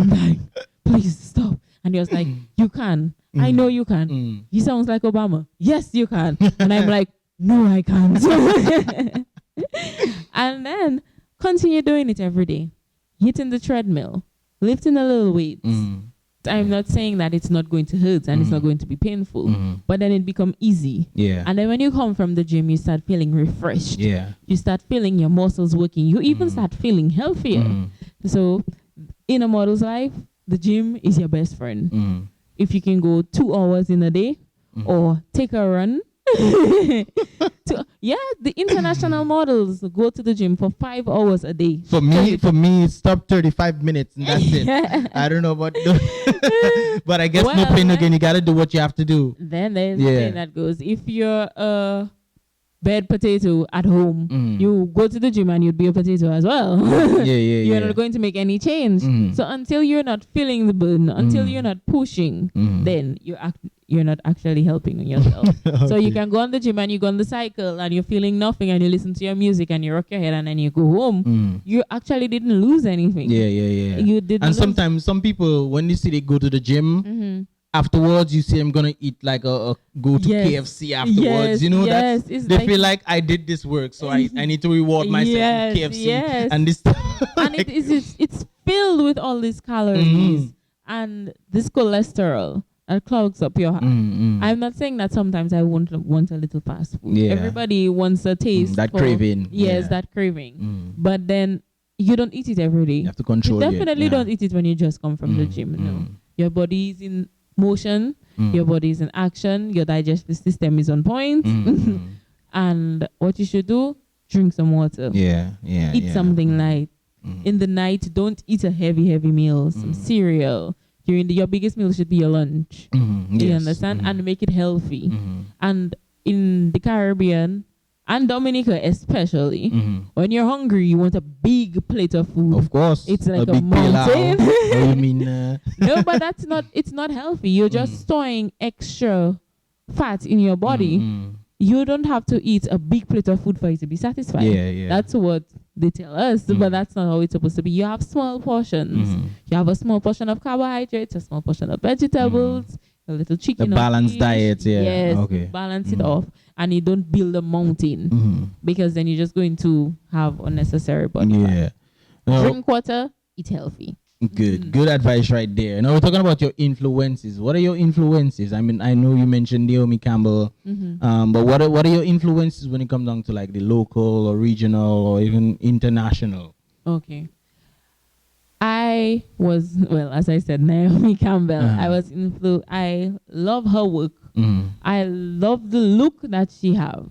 Speaker 5: dying. Please stop. And he was like, you can. I know you can. He sounds like Obama. Yes, you can. And I'm like, no, I can't. And then continue doing it every day. Hitting the treadmill, lifting a little weight. I'm not saying that it's not going to hurt and it's not going to be painful, but then it become easy.
Speaker 1: Yeah.
Speaker 5: And then when you come from the gym, you start feeling refreshed.
Speaker 1: Yeah.
Speaker 5: You start feeling your muscles working. You even start feeling healthier. So in a model's life, the gym is your best friend. If you can go 2 hours in a day or take a run. The international models go to the gym for 5 hours a day.
Speaker 1: For me, stop 35 minutes and that's it. I don't know what, but I guess no pain again. You gotta do what you have to do.
Speaker 5: Then there's the thing that goes. If you're a bed potato at home, you go to the gym and you'd be a potato as well. You're not going to make any change. So until you're not feeling the burn, until you're not pushing, then you're not actually helping yourself. So you can go on the gym and you go on the cycle and you're feeling nothing and you listen to your music and you rock your head and then you go home. You actually didn't lose anything. You didn't.
Speaker 1: And sometimes some people, when you see they go to the gym, afterwards you see I'm gonna eat like a go to KFC afterwards. You know that they feel like I did this work, so I need to reward myself with KFC and this.
Speaker 5: And it's filled with all these calories and this cholesterol that clogs up your heart. I'm not saying that sometimes I won't want a little fast food. Everybody wants a taste.
Speaker 1: That craving.
Speaker 5: Yes, that craving. But then you don't eat it every day.
Speaker 1: You have to control it.
Speaker 5: You definitely don't eat it when you just come from the gym. No. Your body is in motion. Your body is in action. Your digestive system is on point. And what you should do, drink some water. Eat something light. In the night, don't eat a heavy meal. Some cereal. Your biggest meal should be your lunch. Do you understand? And make it healthy. And in the Caribbean and Dominica especially, when you're hungry, you want a big plate of food.
Speaker 1: Of course.
Speaker 5: It's like a
Speaker 1: big
Speaker 5: mountain.
Speaker 1: Oh, you mean?
Speaker 5: No, but it's not healthy. You're just storing extra fat in your body. You don't have to eat a big plate of food for you to be satisfied. That's what they tell us, but that's not how it's supposed to be. You have small portions. You have a small portion of carbohydrates, a small portion of vegetables, a little chicken.
Speaker 1: The balanced diet,
Speaker 5: Yes, balance it off, and you don't build a mountain because then you're just going to have unnecessary body fat. Drink water, eat healthy.
Speaker 1: Good advice right there. Now we're talking about your influences. What are your influences? I mean, I know you mentioned Naomi Campbell, but what are your influences when it comes down to like the local or regional or even international?
Speaker 5: Okay. I was, as I said, Naomi Campbell. I love her work. I love the look that she have.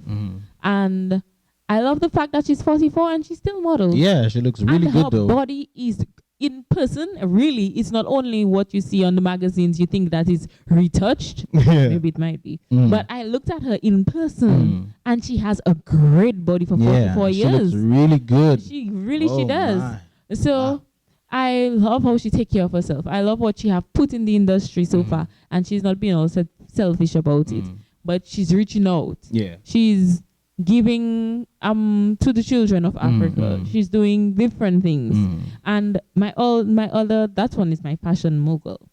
Speaker 5: And I love the fact that she's 44 and she still models.
Speaker 1: Yeah, she looks really good though.
Speaker 5: Her body is in person, really, it's not only what you see on the magazines, you think that is retouched. Maybe it might be. But I looked at her in person and she has a great body for 44 years.
Speaker 1: She looks really good.
Speaker 5: She does. So I love how she takes care of herself. I love what she have put in the industry so far. And she's not being all selfish about it. But she's reaching out. She's giving to the children of Africa. She's doing different things. And my other that one is my fashion mogul.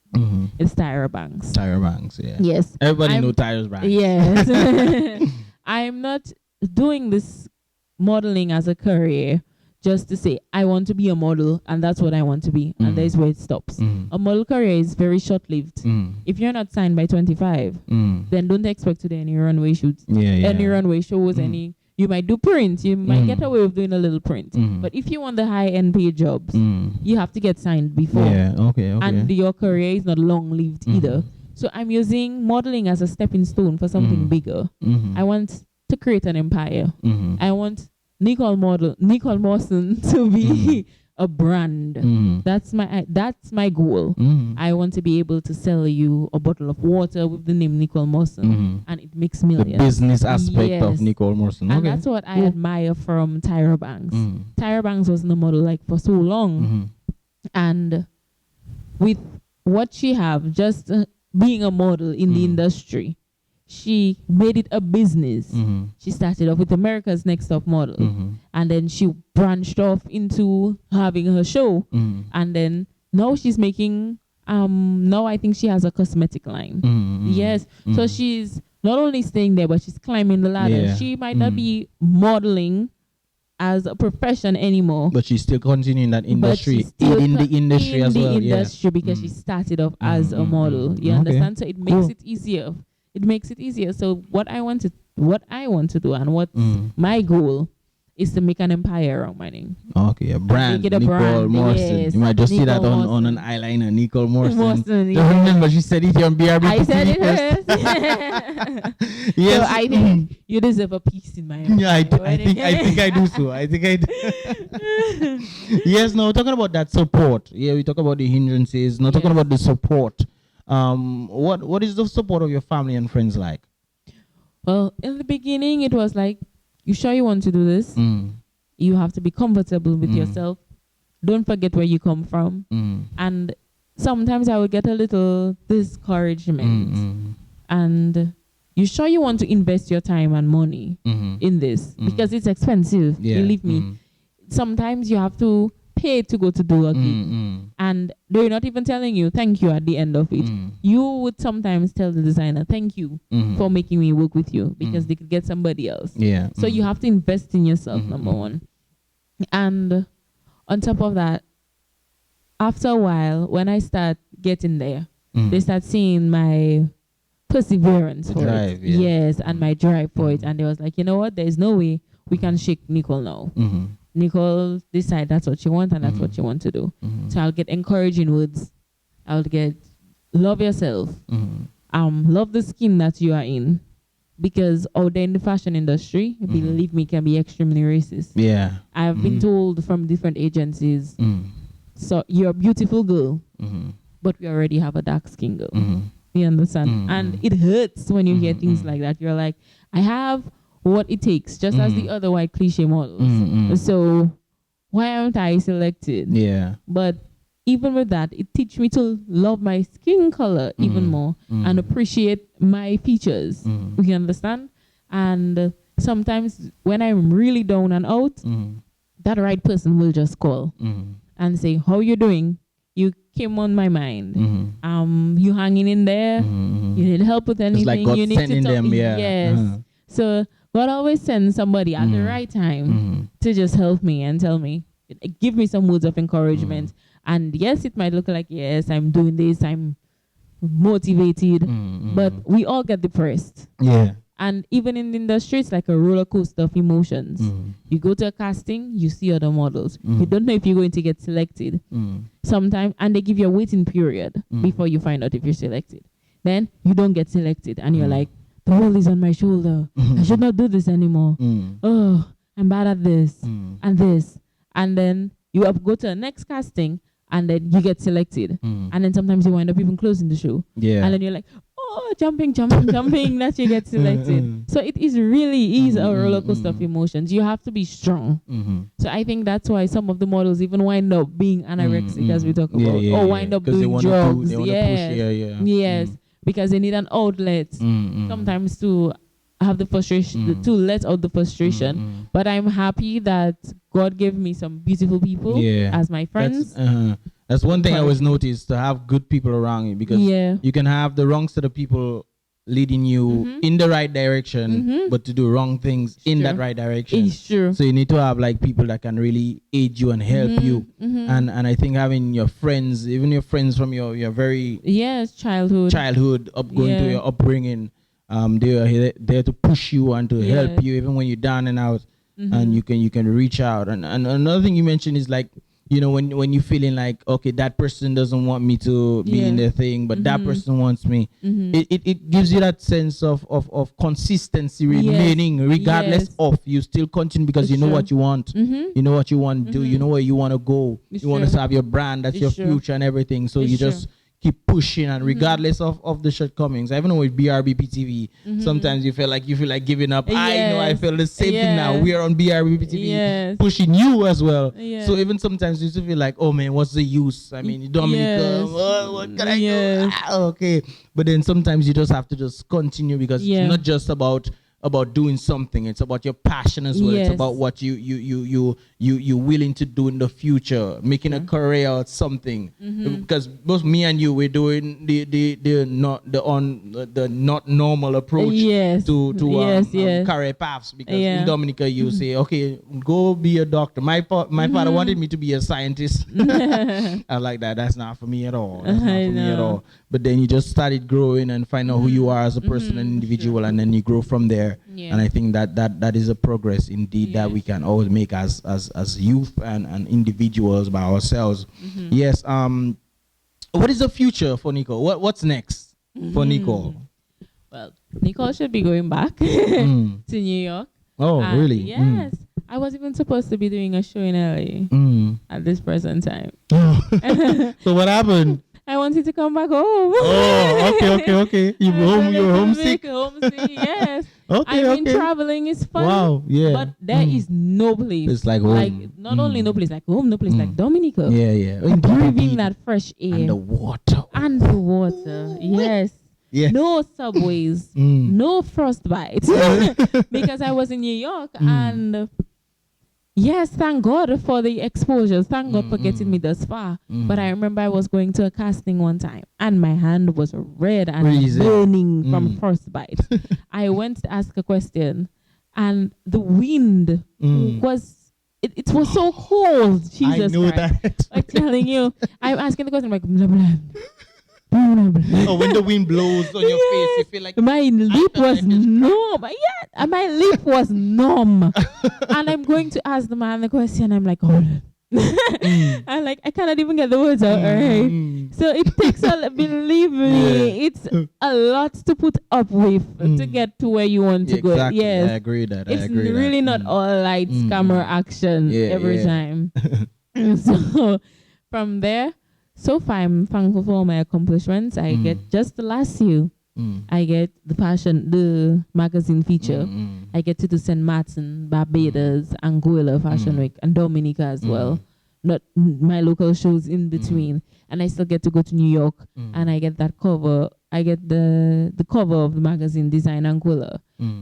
Speaker 5: It's Tyra Banks.
Speaker 1: Tyra Banks,
Speaker 5: Yes.
Speaker 1: Everybody know Tyra Banks.
Speaker 5: Yes. I'm not doing this modeling as a career just to say I want to be a model and that's what I want to be, and there's where it stops. A model career is very short-lived. If you're not signed by 25, then don't expect to do any runway shoots, any runway shows, any You might do print. You might get away with doing a little print. But if you want the high-end paid jobs, you have to get signed before.
Speaker 1: Yeah, okay.
Speaker 5: And your career is not long-lived either. So I'm using modeling as a stepping stone for something bigger. I want to create an empire. I want Nicol Morson to be a brand. That's my goal. I want to be able to sell you a bottle of water with the name Nicol Morson, and it makes millions.
Speaker 1: The business aspect of Nicol Morson.
Speaker 5: And that's what I admire from Tyra Banks. Tyra Banks was in the model like for so long, and with what she have, just being a model in the industry, she made it a business. She started off with America's Next Top Model, and then she branched off into having her show, and then now she's making now I think she has a cosmetic line. Yes, so she's not only staying there, but she's climbing the ladder.
Speaker 1: Yeah.
Speaker 5: She might not be modeling as a profession anymore,
Speaker 1: but she's still continuing that industry,
Speaker 5: but she's still
Speaker 1: in the industry as well.
Speaker 5: In the industry because she started off as a model. You understand? So it makes it easier. It makes it easier. So what I want to do, and what my goal is to make an empire around my name.
Speaker 1: Okay, a brand.
Speaker 5: Make it a
Speaker 1: Nicol
Speaker 5: brand,
Speaker 1: Morson.
Speaker 5: yes.
Speaker 1: You might just see
Speaker 5: Nicol
Speaker 1: that on
Speaker 5: Morson.
Speaker 1: an eyeliner, Nicol Morson.
Speaker 5: Morson,
Speaker 1: Just
Speaker 5: yeah.
Speaker 1: remember, she said it here on BrBpTV
Speaker 5: I said it
Speaker 1: first.
Speaker 5: first.
Speaker 1: Yes.
Speaker 5: So I think you deserve a piece in my
Speaker 1: Yeah, I think I do so. I think I do. Yes, no, talking about that support. Yeah, we talk about the hindrances. Now talking about the support. What is the support of your family and friends like?
Speaker 5: Well, in the beginning, it was like, you sure you want to do this? You have to be comfortable with yourself. Don't forget where you come from. And sometimes I would get a little discouragement. And you sure you want to invest your time and money in this? Because it's expensive.
Speaker 1: Yeah.
Speaker 5: Believe me. Sometimes you have to pay to go to do a gig. And they're not even telling you thank you at the end of it. You would sometimes tell the designer thank you for making me work with you, because they could get somebody else.
Speaker 1: Yeah.
Speaker 5: So you have to invest in yourself, number one. And on top of that, after a while, when I start getting there, they start seeing my perseverance for
Speaker 1: Drive,
Speaker 5: it.
Speaker 1: yeah.
Speaker 5: Yes, and my drive for it. And they was like, you know what? There's no way we can shake Nicol now. Nicol decide that's what she wants, and that's what she wants to do. So I'll get encouraging words. I'll get love yourself. Love the skin that you are in. Because out there in the fashion industry, believe me, can be extremely racist.
Speaker 1: Yeah.
Speaker 5: I've been told from different agencies, so you're a beautiful girl, but we already have a dark skin girl. You understand? And it hurts when you hear things like that. You're like, I have what it takes, just as the other white cliche models. So why aren't I selected?
Speaker 1: Yeah.
Speaker 5: But even with that, it teach me to love my skin color even more and appreciate my features. You understand? And sometimes when I'm really down and out, that right person will just call and say, how you doing? You came on my mind. You hanging in there? You need help with anything?
Speaker 1: It's like God
Speaker 5: you need
Speaker 1: sending
Speaker 5: to talk.
Speaker 1: them, yeah.
Speaker 5: Yes. So God always sends somebody at the right time to just help me and tell me, give me some words of encouragement. And yes, it might look like, yes, I'm doing this, I'm motivated, but we all get depressed.
Speaker 1: Yeah.
Speaker 5: And even in the industry, it's like a roller coaster of emotions. You go to a casting, you see other models. You don't know if you're going to get selected. Sometimes, and they give you a waiting period before you find out if you're selected. Then you don't get selected, and you're like, the world is on my shoulder. I should not do this anymore. Oh, I'm bad at this and this. And then you go to the next casting, and then you get selected. And then sometimes you wind up even closing the show.
Speaker 1: Yeah.
Speaker 5: And then you're like, oh, jumping, that you get selected. So it is really a roller coaster of emotions. You have to be strong. So I think that's why some of the models even wind up being anorexic, as we talk about, or wind up doing drugs. Yes, because they need an outlet sometimes to have the frustration, to let out the frustration. But I'm happy that God gave me some beautiful people as my friends.
Speaker 1: That's one thing I always notice, to have good people around you, because you can have the wrong set of people leading you in the right direction, but to do wrong things in that right direction.
Speaker 5: It's true.
Speaker 1: So you need to have like people that can really aid you and help you. And I think having your friends, even your friends from your very
Speaker 5: childhood
Speaker 1: going to your upbringing, They are there to push you and to
Speaker 5: Yeah.
Speaker 1: help you even when you're down and out, and you can reach out. And another thing you mentioned is like, you know, when you're feeling like, okay, that person doesn't want me to be in their thing, but that person wants me. It gives you that sense of consistency remaining, regardless
Speaker 5: Yes.
Speaker 1: of, you still continue because
Speaker 5: It's
Speaker 1: you know
Speaker 5: true.
Speaker 1: what you want. You know what you want to do. You know where you want to go.
Speaker 5: It's
Speaker 1: you want to
Speaker 5: true.
Speaker 1: have your brand. That's
Speaker 5: It's
Speaker 1: your
Speaker 5: true.
Speaker 1: future and everything. So
Speaker 5: It's
Speaker 1: you
Speaker 5: true.
Speaker 1: just keep pushing, and regardless of the shortcomings. I even know with BrBpTV, sometimes you feel like giving up. I know I
Speaker 5: Yes.
Speaker 1: feel the same thing now.
Speaker 5: Yes.
Speaker 1: We are on BrBpTV
Speaker 5: Yes.
Speaker 1: pushing you as well.
Speaker 5: Yes.
Speaker 1: So even sometimes you still feel like, oh man, what's the use? I mean, Dominica,
Speaker 5: Yes.
Speaker 1: what can I
Speaker 5: Yes.
Speaker 1: do? Okay. But then sometimes you just have to just continue, because
Speaker 5: Yeah.
Speaker 1: it's not just about doing something. It's about your passion as well.
Speaker 5: Yes.
Speaker 1: It's about what you willing to do in the future, making a career out of something. Because both me and you, we're doing the not normal approach
Speaker 5: Yes.
Speaker 1: to
Speaker 5: Yes.
Speaker 1: career paths. Because
Speaker 5: Yeah.
Speaker 1: in Dominica, you say, okay, go be a doctor. My father wanted me to be a scientist. I like that. That's not for me at all. That's not
Speaker 5: I
Speaker 1: for me at
Speaker 5: know.
Speaker 1: all. But then you just started growing and find out who you are as a person and individual, and then you grow from there.
Speaker 5: Yeah.
Speaker 1: And I think that is a progress indeed that we
Speaker 5: Yes.
Speaker 1: can always make as youth and individuals by ourselves. Yes. What is the future for Nicole? What's next for Nicole?
Speaker 5: Well, Nicole should be going back to New York.
Speaker 1: Oh,
Speaker 5: And
Speaker 1: really?
Speaker 5: Yes. I was even supposed to be doing a show in LA at this present time.
Speaker 1: So what happened?
Speaker 5: I wanted to come back home.
Speaker 1: Oh, okay. You were homesick.
Speaker 5: Homesick, yes.
Speaker 1: Okay,
Speaker 5: I mean, traveling is fun.
Speaker 1: Wow, yeah.
Speaker 5: But there is no place.
Speaker 1: It's like home.
Speaker 5: Like, not only no place like home, no place like Dominica.
Speaker 1: Yeah.
Speaker 5: Breathing that fresh air.
Speaker 1: And the water.
Speaker 5: And the water. Yes.
Speaker 1: Yes.
Speaker 5: No subways. No frostbite. Because I was in New York and yes, thank God for the exposures. Thank God for getting me thus far. But I remember I was going to a casting one time and my hand was red and
Speaker 1: Freezing.
Speaker 5: burning from frostbite. I went to ask a question and the wind was, it was so cold. Jesus
Speaker 1: I know
Speaker 5: Christ.
Speaker 1: that.
Speaker 5: Like telling you, I'm asking the question like, blah, blah, blah, blah.
Speaker 1: Oh, when the wind blows on your face, you feel like
Speaker 5: My lip was numb. Yeah, my lip was numb. And I'm going to ask the man the question. I'm like, hold on. I'm like, I cannot even get the words out. All right. So it takes believe me, it's a lot to put up with to get to where you want to go.
Speaker 1: Exactly.
Speaker 5: Yes.
Speaker 1: I agree that.
Speaker 5: It's really not all lights, camera, action every time. So from there, so far I'm thankful for all my accomplishments. I get just the last year. I get the magazine feature. I get to do St. Maarten, Barbados, Anguilla Fashion Week, and Dominica as well. Not my local shows in between. And I still get to go to New York and I get that cover. I get the cover of the magazine Design Anguilla.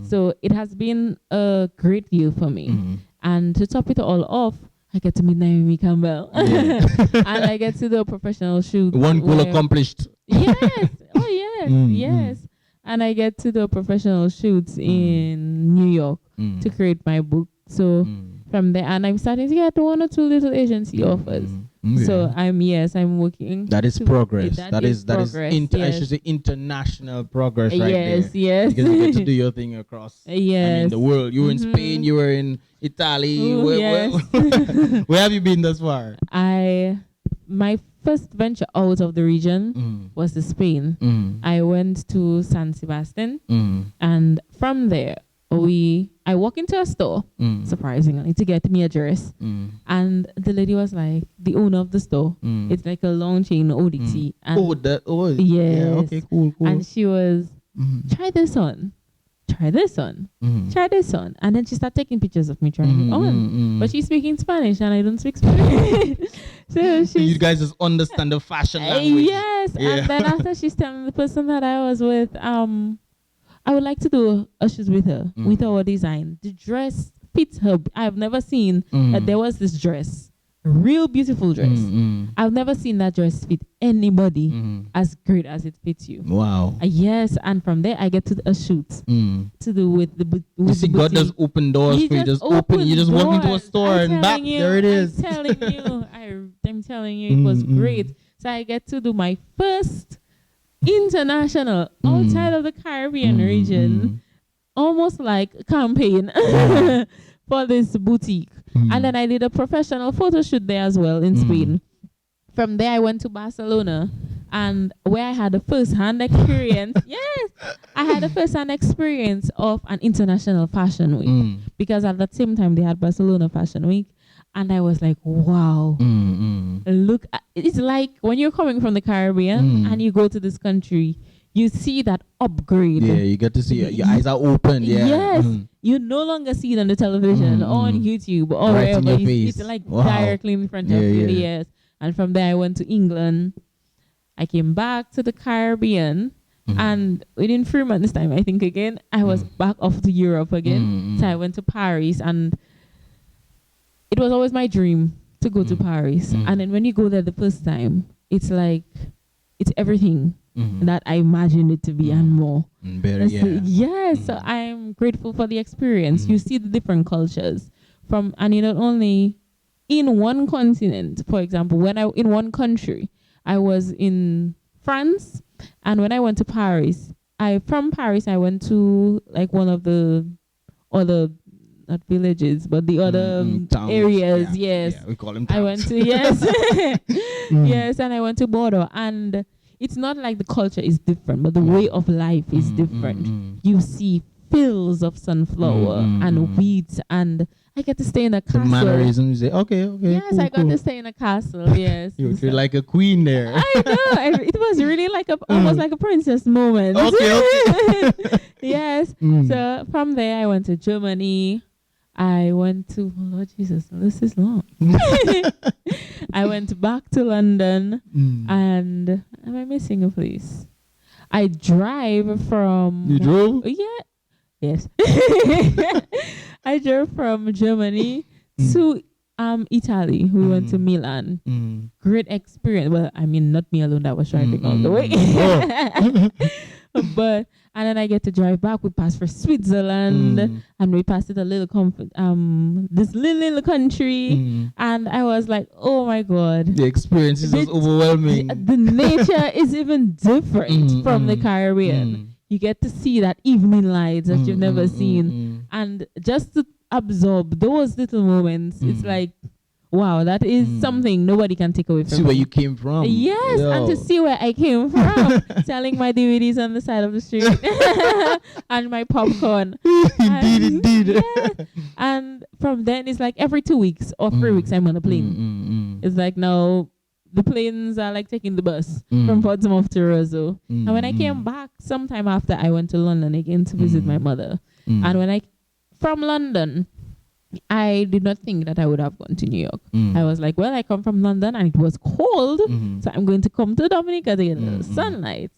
Speaker 5: So it has been a great year for me. And to top it all off, I get to meet Naomi Campbell. And I get to do a professional shoot.
Speaker 1: One goal accomplished.
Speaker 5: Yes. Oh, yes. Yes. And I get to do professional shoots in New York to create my book. So from there, and I'm starting to get one or two little agency offers. So I'm working.
Speaker 1: That is
Speaker 5: to-
Speaker 1: progress. That is
Speaker 5: progress,
Speaker 1: I should say international progress right
Speaker 5: yes,
Speaker 1: there.
Speaker 5: yes.
Speaker 1: Because you get to do your thing across
Speaker 5: Yes.
Speaker 1: the world. You were in Spain, you were in Italy.
Speaker 5: Ooh, yes.
Speaker 1: Where have you been thus far?
Speaker 5: My first venture out of the region was to Spain. I went to San Sebastian, and from there I walk into a store, surprisingly, to get me a dress, and the lady was like, the owner of the store. It's like a long chain ODT. And
Speaker 1: Yes.
Speaker 5: yes.
Speaker 1: Yeah, okay, cool.
Speaker 5: And she was, try this on. Try this on. Try this on. And then she started taking pictures of me trying it on. But she's speaking Spanish and I don't speak Spanish. So
Speaker 1: you guys just understand the fashion language.
Speaker 5: yes.
Speaker 1: Yeah.
Speaker 5: And then after she's telling the person that I was with, I would like to do a shoot with her, with our design. The dress fits her. I've never seen that there was this dress. Real beautiful dress. I've never seen that dress fit anybody as great as it fits you.
Speaker 1: Wow.
Speaker 5: Yes, and from there I get to a shoot to do with the
Speaker 1: You see, God does open doors for you. Just open. You just walk into a store and back, there it is.
Speaker 5: I'm telling you, it was great. So I get to do my first international outside of the Caribbean region, almost like a campaign for this boutique. And then I did a professional photo shoot there as well in Spain. From there, I went to Barcelona, and where I had a first-hand experience. Yes, I had a first-hand experience of an international fashion week, because at that same time they had Barcelona Fashion Week, and I was like, wow, look, it's like when you're coming from the Caribbean and you go to this country, you see that upgrade.
Speaker 1: Yeah, you get to see your eyes are open. Yeah.
Speaker 5: Yes, you no longer see it on the television or on YouTube or
Speaker 1: Right in
Speaker 5: wherever.
Speaker 1: your face.
Speaker 5: It's like
Speaker 1: Wow.
Speaker 5: directly in front of you.
Speaker 1: Yeah.
Speaker 5: Yes. And from there, I went to England. I came back to the Caribbean, and within 3 months time, I think again, I was back off to Europe again. So I went to Paris, and it was always my dream to go to Paris. And then when you go there the first time, it's like, it's everything that I imagined it to be and more.
Speaker 1: Better,
Speaker 5: So I'm grateful for the experience. You see the different cultures and you're not only in one continent. For example, in one country, I was in France, and when I went to Paris, from Paris I went to like one of the other, not villages, but the other
Speaker 1: towns.
Speaker 5: areas. Yes,
Speaker 1: we call them towns.
Speaker 5: I went to yes, and I went to Bordeaux, and it's not like the culture is different, but the way of life is different. You see fields of sunflower and wheat, and I get to stay in a castle.
Speaker 1: The mannerisms, you say, okay.
Speaker 5: Yes,
Speaker 1: cool,
Speaker 5: I got to stay in a castle. Yes,
Speaker 1: You feel like a queen there.
Speaker 5: I know. It was really like almost like a princess moment.
Speaker 1: Okay.
Speaker 5: Yes. So from there, I went to Germany. I went to Lord Jesus. This is long. I went back to London, and am I missing a place? I drive from.
Speaker 1: You drove?
Speaker 5: Yeah. Yes. I drove from Germany to Italy. We went to Milan. Great experience. Well, I mean, not me alone that was driving all the way. But and then I get to drive back. We passed for Switzerland, and we passed it a little this little country, and I was like, oh my god,
Speaker 1: The experience is just overwhelming.
Speaker 5: the nature is even different from the Caribbean. You get to see that evening lights that you've never seen, and just to absorb those little moments, it's like, wow, that is something nobody can take away from
Speaker 1: See where
Speaker 5: me.
Speaker 1: you came from.
Speaker 5: Yes, and to see where I came from, selling my DVDs on the side of the street and my popcorn.
Speaker 1: Indeed.
Speaker 5: Yes. And from then, it's like every 2 weeks or 3 weeks, I'm on a plane. It's like now the planes are like taking the bus from Portsmouth to Roseau. And when I came back, sometime after, I went to London again to visit my mother. And when from London, I did not think that I would have gone to New York. I was like, well, I come from London and it was cold, so I'm going to come to Dominica to get a little sunlight.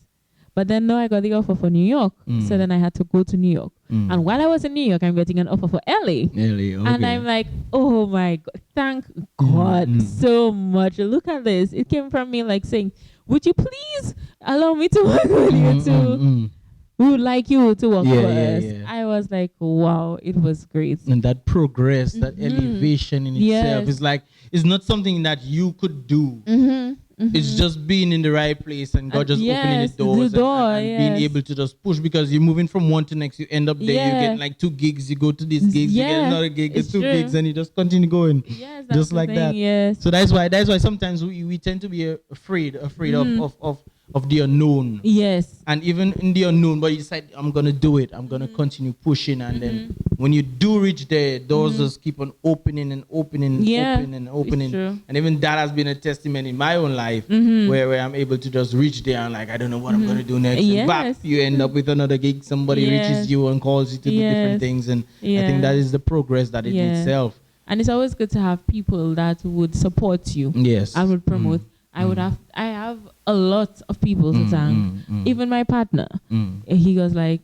Speaker 5: But then no, I got the offer for New York, so then I had to go to New York. And while I was in New York, I'm getting an offer for LA.
Speaker 1: Okay.
Speaker 5: And I'm like, oh my God, thank God so much. Look at this. It came from me like saying, would you please allow me to work with you too? We would like you to work for us. Yeah. I was like, wow, it was great.
Speaker 1: And that progress, that elevation in itself is like, it's not something that you could do. It's just being in the right place and God just opening the doors and being able to just push, because you're moving from one to next. You end up there, you get like 2 gigs, you go to these gigs, you get another gig, it's 2 gigs, and you just continue going.
Speaker 5: Yes,
Speaker 1: just like that.
Speaker 5: Yes.
Speaker 1: So that's why sometimes we tend to be afraid of the unknown.
Speaker 5: Yes.
Speaker 1: And even in the unknown, but you decide, I'm going to do it. I'm going to continue pushing. And then when you do reach there, doors just keep on opening and opening and opening.
Speaker 5: True.
Speaker 1: And even that has been a testament in my own life where I'm able to just reach there and like, I don't know what I'm going to do next. And back, you end up with another gig. Somebody reaches you and calls you to do different things. And I think that is the progress that it itself.
Speaker 5: And it's always good to have people that would support you.
Speaker 1: Yes.
Speaker 5: I would promote. I have a lot of people to thank. Even my partner. He goes like,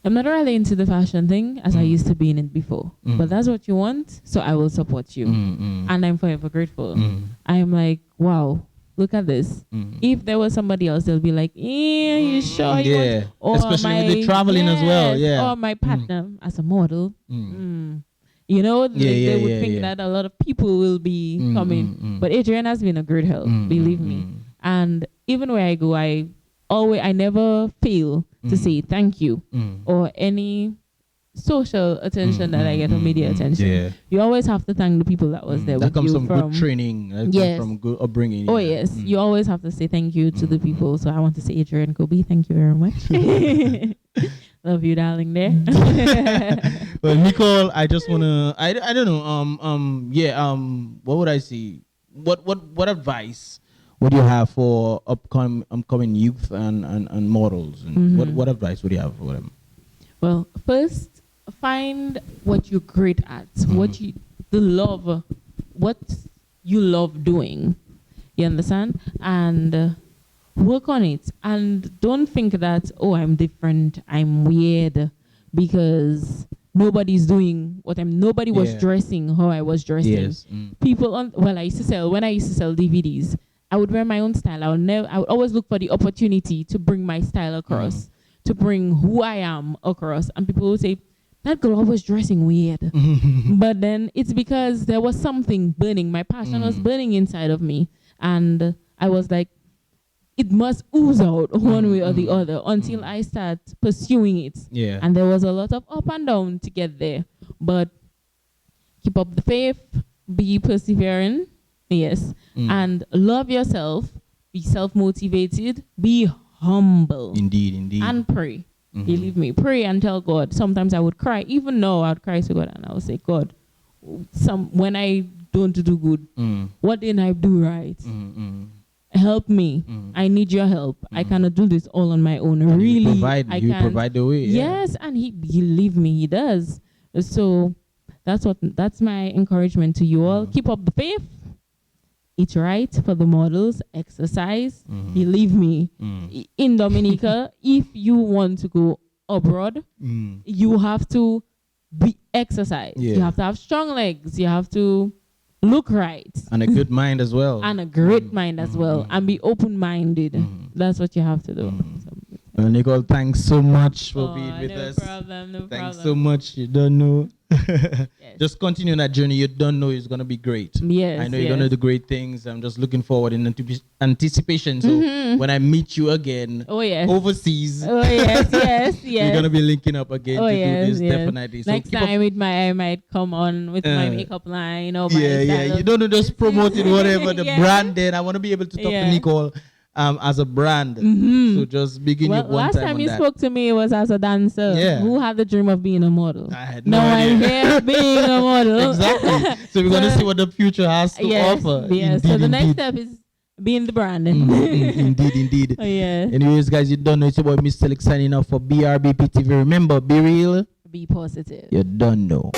Speaker 5: I'm not really into the fashion thing as I used to be in it before. But that's what you want, so I will support you. And I'm forever grateful. I'm like, wow, look at this. If there was somebody else, they'll be like, you sure you want? Or
Speaker 1: especially with the traveling as well. Yeah.
Speaker 5: Or my partner as a model. You know, they would think that a lot of people will be coming. But Adrian has been a great help, believe me. And even where I go, I I never fail to say thank you or any social attention that I get or media attention.
Speaker 1: Yeah.
Speaker 5: You always have to thank the people that was there
Speaker 1: That
Speaker 5: with
Speaker 1: comes
Speaker 5: you
Speaker 1: from good training. That comes
Speaker 5: Yes.
Speaker 1: from good upbringing.
Speaker 5: Oh
Speaker 1: yeah.
Speaker 5: yes, you always have to say thank you to the people. So I want to say Adrian Kobe, thank you very much. Love you, darling. There.
Speaker 1: Well, Nicole, I just wanna. I don't know. What would I say? What advice would you have for upcoming youth and models? And what advice would you have for them?
Speaker 5: Well, first, find what you're great at. What you love doing. You understand? And work on it. And don't think that, oh, I'm different, I'm weird, because nobody's doing nobody was dressing how I was dressing.
Speaker 1: Yes.
Speaker 5: People when I used to sell DVDs, I would wear my own style. I would always look for the opportunity to bring my style across, to bring who I am across. And people would say, that girl was dressing weird. But then it's because there was something burning. My passion was burning inside of me. And I was like, it must ooze out one way or the other until I start pursuing it.
Speaker 1: Yeah.
Speaker 5: And there was a lot of up and down to get there. But keep up the faith, be persevering, yes, and love yourself, be self-motivated, be humble.
Speaker 1: Indeed.
Speaker 5: And pray. Believe me, pray and tell God. Sometimes I would cry, even though I would cry to God and I would say, God, when I don't do good, what didn't I do right? Help me. I need your help. I cannot do this all on my own.
Speaker 1: And
Speaker 5: really,
Speaker 1: you provide the way.
Speaker 5: Yes, and he believe me, he does. So that's my encouragement to you all. Keep up the faith. Eat right for the models. Exercise. Believe me, in Dominica, if you want to go abroad, you have to be exercise.
Speaker 1: Yeah.
Speaker 5: You have to have strong legs. You have to look right.
Speaker 1: And a good mind as well.
Speaker 5: And a great mind as well. And be open-minded. That's what you have to do.
Speaker 1: Well, Nicole, thanks so much for being with us.
Speaker 5: No problem.
Speaker 1: Thanks so much. You don't know. Just continue that journey. You don't know it's going to be great.
Speaker 5: Yes.
Speaker 1: I know you're going to do great things. I'm just looking forward in anticipation. So when I meet you again overseas, we're going to be linking up again to do this definitely. So
Speaker 5: next time I might come on with my makeup line. Or
Speaker 1: You don't know, just promoting whatever the brand then. I want to be able to talk to Nicole as a brand. So just begin with one
Speaker 5: last time you
Speaker 1: that.
Speaker 5: spoke to me was as a dancer who had the dream of being a model.
Speaker 1: I had no idea.
Speaker 5: I'm here being a model.
Speaker 1: Exactly. So we're going to see what the future has to offer.
Speaker 5: Yes. So the next step is being the brand.
Speaker 1: Indeed.
Speaker 5: Oh, yeah.
Speaker 1: Anyways, guys, you don't know, it's your boy Mr. Alex signing off for BrBpTV. Remember, be real.
Speaker 5: Be positive.
Speaker 1: You don't know.